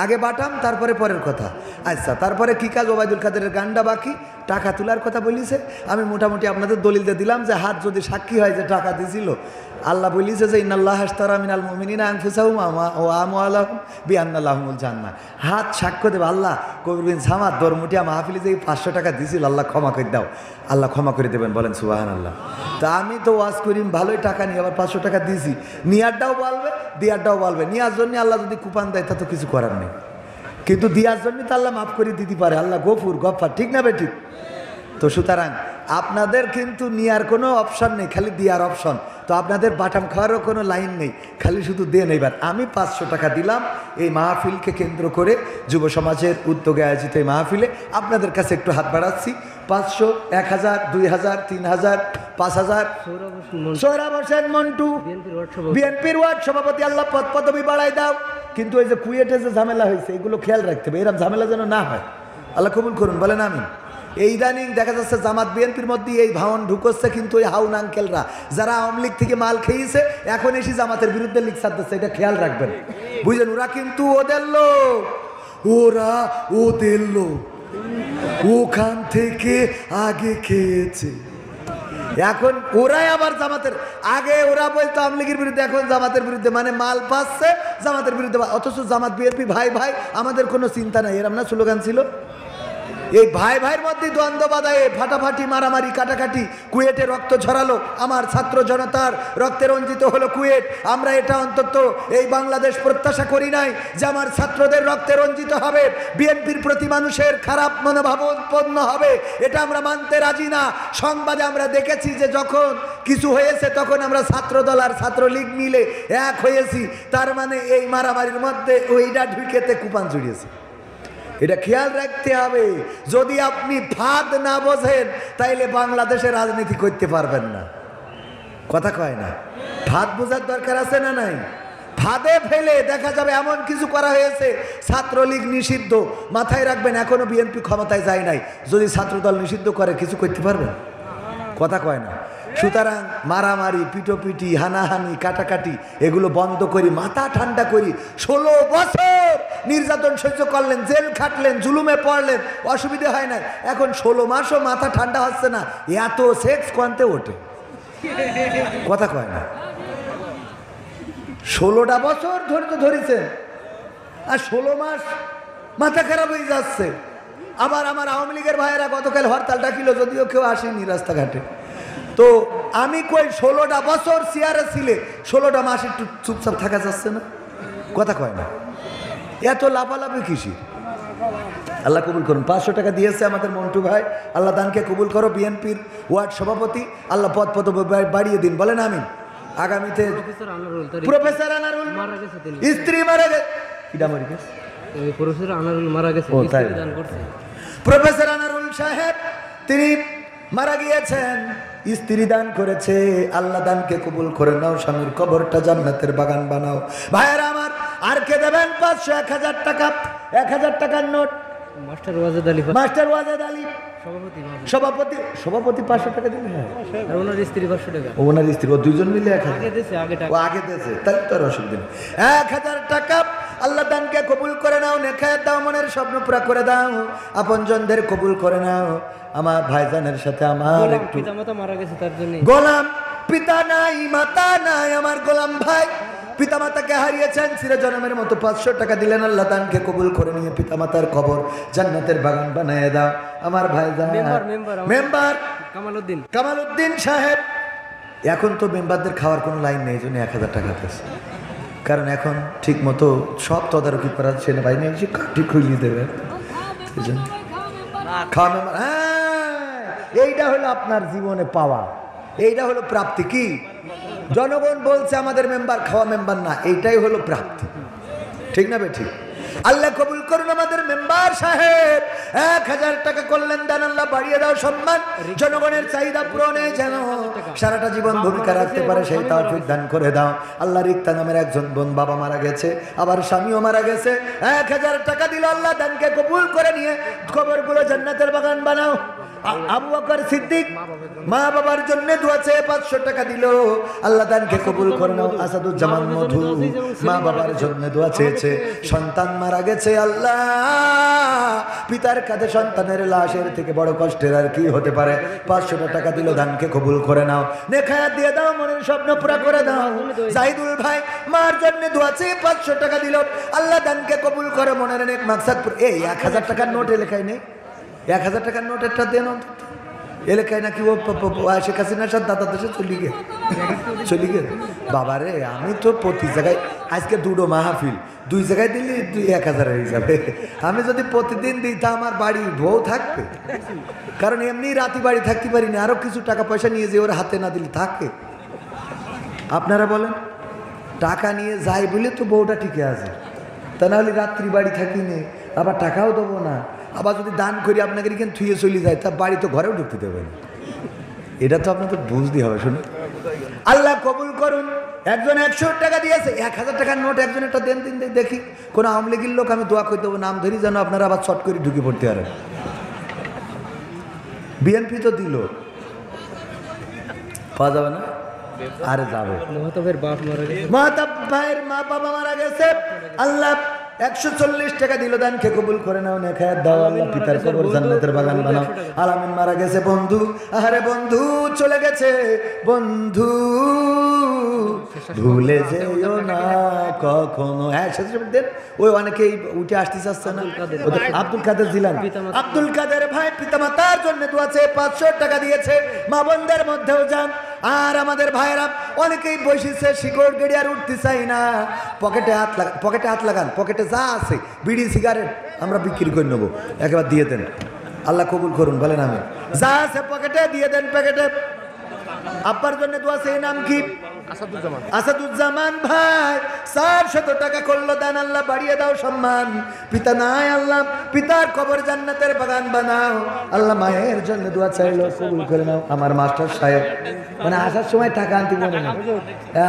আগে বাটাম, তারপরে পরের কথা। আচ্ছা, তারপরে কি কাজ? ওবায়দুল কাদেরের গানটা বাকি, টাকা তোলার কথা বলিছে। আমি মোটামুটি আপনাদের দলিল দিয়ে দিলাম যে হাত যদি সাক্ষী হয় যে টাকা দিয়েছিল, আল্লাহ বলিছে যে ইন্নাল্লাহ আশতারা মিনাল মুমিনিনা আনফুসাহুম ওয়া আমওয়ালাহুম বিআন্না লাহুমুল জান্নাহ। হাত সাক্ষ্য দেবে, আল্লাহ কবির বিন সামাদ দরমুটিয়া মাহফিলে যে 500 টাকা দিয়েছিল, আল্লাহ ক্ষমা করে দাও, আল্লাহ ক্ষমা করে দেবেন, বলেন সুবহানাল্লাহ। তা আমি তো ওয়াজ করিম ভালোই টাকা নিয়ে, আবার 500 টাকা দিয়েছি, নিয়ারটাও বলবে, দিয়ারটাও বলবে। নিয়ার জন্য আল্লাহ যদি কুপান দেয় তা তো কিছু করার নেই, কিন্তু দিয়ার জন্য তো আল্লাহ মাফ করে দিতে পারে। আল্লাহ গফুর গফফার, ঠিক না বেঠিক? তো সুতরাং আপনাদের কিন্তু নেওয়ার কোনো অপশন নেই, খালি দেওয়ার অপশন। তো আপনাদের বাটাম খাওয়ারও কোনো লাইন নেই, খালি শুধু দেন। এবার আমি 500 টাকা দিলাম এই মাহফিলকে কেন্দ্র করে, যুব সমাজের উদ্যোগে আয়োজিত এই মাহফিলে আপনাদের কাছে একটু হাত বাড়াচ্ছি। 500, 1000, 2000, 3000, 5000। সোহরাব হোসেন মন্টু, বিএনপির ওয়ার্ড সভাপতি, আল্লাহ পদ পদবি বাড়াই দাও। কিন্তু ওই যে কুয়েটে যে ঝামেলা হয়েছে, এগুলো খেয়াল রাখতে হবে, এরকম ঝামেলা যেন না হয়। আল্লাহ কবুল করুন, বলেন আমিন। এই ইদানিং দেখা যাচ্ছে জামাত বিএনপির মধ্যে এই ভাওয়ান ঢুকোচ্ছে, কিন্তু ওই হাউন আঙ্কেলরা যারা আওয়ামী লীগ থেকে মাল খেয়েছে, এখন এসে জামাতের বিরুদ্ধে লিখ ছাড়তেছে, এটা খেয়াল রাখবেন, বুঝলেন? ওরা কিন্তু ওদের লোক, ওরা ওদের লোক, ওখান থেকে আগে খেয়েছে। এখন ওরাই আবার জামাতের, আগে ওরা বলতো আওয়ামী লীগের বিরুদ্ধে, এখন জামাতের বিরুদ্ধে, মানে মাল পাচ্ছে জামাতের বিরুদ্ধে। অথচ জামাত বিএনপি ভাই ভাই, আমাদের কোনো চিন্তা নাই, এরম না স্লোগান ছিল। এই ভাই ভাইয়ের মধ্যে দ্বন্দ্ব বাধায়, ফাটাফাটি, মারামারি, কাটাকাটি, কুয়েটে রক্ত ঝরালো, আমার ছাত্র জনতার রক্তে রঞ্জিত হলো কুয়েট। আমরা এটা অন্তত এই বাংলাদেশ প্রত্যাশা করি নাই যে আমার ছাত্রদের রক্তে রঞ্জিত হবে, বিএনপির প্রতি মানুষের খারাপ মনোভাব উৎপন্ন হবে, এটা আমরা মানতে রাজি না। সংবাদে আমরা দেখেছি যে যখন কিছু হয়েছে তখন আমরা ছাত্রদল আর ছাত্রলীগ মিলে এক হয়েছি, তার মানে এই মারামারির মধ্যে ওইটা ঢুকেতে কুপান জুড়িয়েছে। এটা খেয়াল রাখতে হবে। যদি আপনি ফাঁদ না বোঝেন তাইলে বাংলাদেশে রাজনীতি করতে পারবেন না, কথা কয় না? ফাঁদ বোঝার দরকার আছে না নাই? ফাঁদে ফেলে দেখা যাবে এমন কিছু করা হয়েছে ছাত্রলীগ নিষিদ্ধ। মাথায় রাখবেন, এখনো বিএনপি ক্ষমতায় যায় নাই। যদি ছাত্রদল নিষিদ্ধ করে কিছু করতে পারবেন? কথা কয় না। সুতরাং মারামারি, পিটোপিটি, হানাহানি, কাটাকাটি এগুলো বন্ধ করি, মাথা ঠান্ডা করি। 16 বছর নির্যাতন সহ্য করলেন, জেল খাটলেন, জুলুমে পড়লেন, অসুবিধা হয় না। এখন 16 মাসও মাথা ঠান্ডা হচ্ছে না, এত সেক্স কোয়ান্তে ওঠে। কথা কয় না। 16টা বছর ধরে তো ধরেছেন, আর 16 মাস মাথা খারাপ হয়ে যাচ্ছে। আবার আমার আওয়ামী লীগের ভাইয়েরা গতকাল হরতাল ডাকিল, যদিও কেউ আসেনি রাস্তাঘাটে। তো আমি কই 16টা বছর চেয়ারে ছিলে, 16টা মাস একটু চুপচাপ থাকা যাচ্ছে না? কথা কয় না। এত লাফালাফি কিসি? আল্লাহ কবুল করুন। 500 টাকা দিয়েছে আমাদের মন্টু ভাই, আল্লাহ দানকে কবুল করো। বিএনপির ওয়ার্ড সভাপতি, আল্লাহ পদ বাড়িয়ে দিন, বলেন আমিন। আগামীতে প্রফেসর আনারুল স্ত্রী মারা গেছে। প্রফেসর আনারুল সাহেব তিনি মারা গিয়েছেন, স্ত্রী দান করেছে। আল্লাহ দানকে কবুল করে নাও, স্বামীর কবরটা জান্নাতের বাগান বানাও। ভাইয়েরা আমার, আর কে দেবেন 500, 1000 টাকা, 1000 টাকার নোট। মাস্টার ওয়াজেদ আলী সভাপতি 500 টাকা দিলেন, আর ওনার স্ত্রী 500 টাকা। ওনার স্ত্রী, ও দুইজন মিলে আগে দিয়েছে, তাহলে তো আর অসুবিধা নেই। 1000 টাকা। আল্লাহ দানকে কবুল করে নাও, নেখায়াত দাও, মনের স্বপ্ন পুরা করে দাও, আপনজনদের কবুল করে নাও। আমার ভাইজানের সাথে আমার একটু পিতামাতা মারা গেছে, তার জন্য গোলাম, পিতা নাই মাতা নাই, আমার গোলাম ভাই পিতামাতাকে হারিয়েছেন, চিরজনমের মতো 500 টাকা দিলেন। আল্লাহ দানকে কবুল করে নিয়ে পিতামাতার কবর জান্নাতের বাগান বানিয়ে দাও। আমার ভাইজান মেম্বার কামালউদ্দিন সাহেব, এখন তো মেম্বারদের খাওয়ার কোনো লাইন নেই, জন্য 1000 টাকা পেয়েছে। কারণ এখন ঠিক মতো সব তদারকি করার ছেলে ভাই নেই, ঠিক খুলিয়ে দেবে। খাওয়া মেম্বার, হ্যাঁ, এইটা হলো আপনার জীবনে পাওয়া, এইটা হলো প্রাপ্তি। কি জনগণ বলছে আমাদের মেম্বার, খাওয়া মেম্বার না, এইটাই হলো প্রাপ্তি। ঠিক না বে ঠিক? আল্লাহ কবুল করুন আমাদের মেম্বার সাহেব। 1000 টাকা করলেন দান, আল্লাহ বাড়িয়ে দাও সম্মান, জনগণের চাহিদা পূরণে যেন সারাটা জীবন ভূমিকা রাখতে পারে সেই তৌফিক দান করে দাও। আল্লাহ রিক্তা নামের একজন বোন, বাবা মারা গেছে, আবার স্বামীও মারা গেছে। 1000 টাকা দিল, আল্লাহ দানকে কবুল করে নিয়ে কবরগুলো জান্নাতের বাগান বানাও। আবু বকর সিদ্দিক মা বাবার জন্য দোয়া চেয়ে 500 টাকা দিল, আল্লাহ দানকে কবুল করে নাও। আসাদুজ্জামান মধু মা বাবার জন্য দোয়া চেয়েছে, সন্তান মারা গেছে। আল্লাহ, পিতার কাঁধে সন্তানের লাশের থেকে বড় কষ্টের আর কি হতে পারে? 500 টাকা দিল, দানকে কবুল করে নাও, নেখায়াত দিয়ে দাও, মনের স্বপ্ন পুরা করে দাও। জাহিদুল ভাই মার জন্য দোয়া চেয়ে 500 টাকা দিল, আল্লাহ দানকে কবুল করে, মনের নেক মাকসাদ। এই 1000 টাকার নোট এলাকায় নেই, 1000 টাকার নোট একটা দেন অন্তত। এলাকায় নাকি ও শেখ হাসিনার সাথে দাদা দেশে চলি গে। বাবারে, আমি তো প্রতি জায়গায় আজকে 2টো মাহফিল, 2 জায়গায় দিলে 1000 হয়ে যাবে। আমি যদি প্রতিদিন দিই তা আমার বাড়ি বউ থাকবে, কারণ এমনি রাতি বাড়ি থাকতে পারি না, আরো কিছু টাকা পয়সা নিয়ে যে ওর হাতে না দিলে থাকে। আপনারা বলেন, টাকা নিয়ে যাই বলে তো বউটা ঠিকই আছে, তা নাহলে রাত্রি বাড়ি থাকি নে, আবার টাকাও দেবো না। আবার যদি দান করি আপনাকে এখানে থুয়ে চলে যায়, তার বাড়ি তো ঘরেও ঢুকতে দেবে না। এটা তো আপনাদের বুঝতে হবে। শুনুন, আল্লাহ কবুল করুন। একজন 100 টাকা দিয়েছে, 1000 টাকার নোট একজন একটা দেন, দিন দেখি কোন আওয়ামী লীগের লোক আমি দোয়া করে দেবো, নাম ধরি যেন আপনারা আবার শর্ট করে ঢুকে পড়তে পারেন। বিএনপি তো দিল, পাওয়া যাবে না? আরে যাবে, মাহতাব ভাইয়ের মা বাবা মারা গেছে, আল্লাহ 140 টাকা দিল, দানকে কবুল করে নাও, নেখায়াত দাও। আল্লাহ পিতার কবর জান্নাতের বাগান বানাও। আলামিন মারা গেছে বন্ধু, আরে বন্ধু চলে গেছে, বন্ধু ভুলে যেও না কখনো। হ্যাঁ, দেন ওই অনেকেই উঠে আসতে চাচ্ছে না। আব্দুল কাদের জিলানী, আব্দুল কাদের ভাই পিতামাতার জন্য দোয়া চেয়ে 500 টাকা দিয়েছে। মা বোনদের মধ্যেও যান। আর আমাদের ভাইয়েরা অনেকেই বসেছে, শিকড় গেড়ে আর উঠতে চাই না, পকেটে হাত লাগান, পকেটে যা আছে বিড়ি সিগারেট আমরা বিক্রি করে নেবো, একেবারে দিয়ে দেন। আল্লাহ কবুল করুন, বলেন আমি। যা আছে পকেটে দিয়ে দেন, প্যাকেটে। আব্বার জন্য দোয়া, সেই নাম কি? আসাদুজ্জামান ভাই 400 টাকা করলো দান, আল্লাহ বাড়িয়ে দাও সম্মান। পিতা নাই আল্লাহ, পিতার কবর জান্নাতের বাগান বানাও আল্লাহ। মায়ের জন্য দোয়া চাইলো, কবুল করে নাও। আমার মাস্টার সাহেব মানে আসার সময় টাকা আনতে মনে না,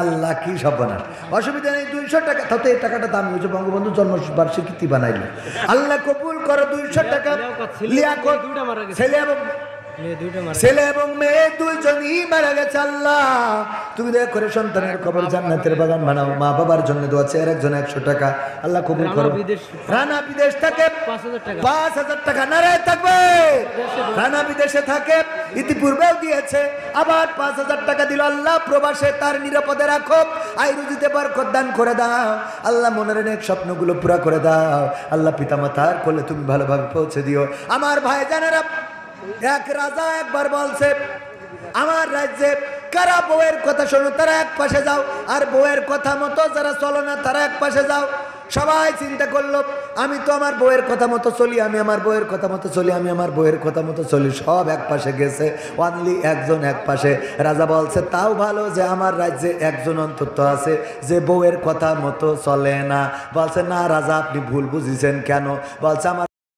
আল্লাহ কি সর্বনাশ। অসুবিধা নেই, 200 টাকা তাতে এই টাকাটা দামি হয়েছে, বঙ্গবন্ধু জন্মবার্ষিকী বানাইলো। আল্লাহ কবুল করো 200 টাকা। লিয়াকত ছেলে এবং মেয়ে দুইজনই মারা গেছে। আল্লাহ তুমি দয়া করে সন্তানের কবর জান্নাতের বাগান বানাও। মা বাবার জন্য দোয়া আছে, একজন 100 টাকা আল্লাহ কবুল করো। রানা বিদেশ থাকে 5000 টাকা নারায় থাকবে। রানা বিদেশে থাকে, ইতিপূর্বেও দিয়েছে, আবার 5000 টাকা দিল। আল্লাহ প্রবাসে তার নিরাপদে রাখো, আয় রুজিতে বরকত দান করে দাও আল্লাহ। মনের অনেক স্বপ্নগুলো পুরা করে দাও আল্লাহ। পিতামাতার কোলে তুমি ভালোভাবে পৌঁছে দিও। আমার ভাই জানেরা, এক রাজা একবার বলছে, আমার রাজ্যে কারা বউয়ের কথা শোনো তারা এক পাশে যাও, আর বউয়ের কথা মতো যারা চলো না তারা এক পাশে যাও। সবাই চিন্তা করলো, আমি তো আমার বউয়ের কথা মতো চলি, আমি আমার বউয়ের কথা মতো চলি, আমি আমার বউয়ের কথা মতো চলি। সব এক পাশে গেছে, অনলি একজন এক পাশে। রাজা বলছে, তাও ভালো যে আমার রাজ্যে একজন অন্তত আছে যে বউয়ের কথা মতো চলে না। বলছে, না রাজা আপনি ভুল বুঝিছেন। কেন? বলছে, আমার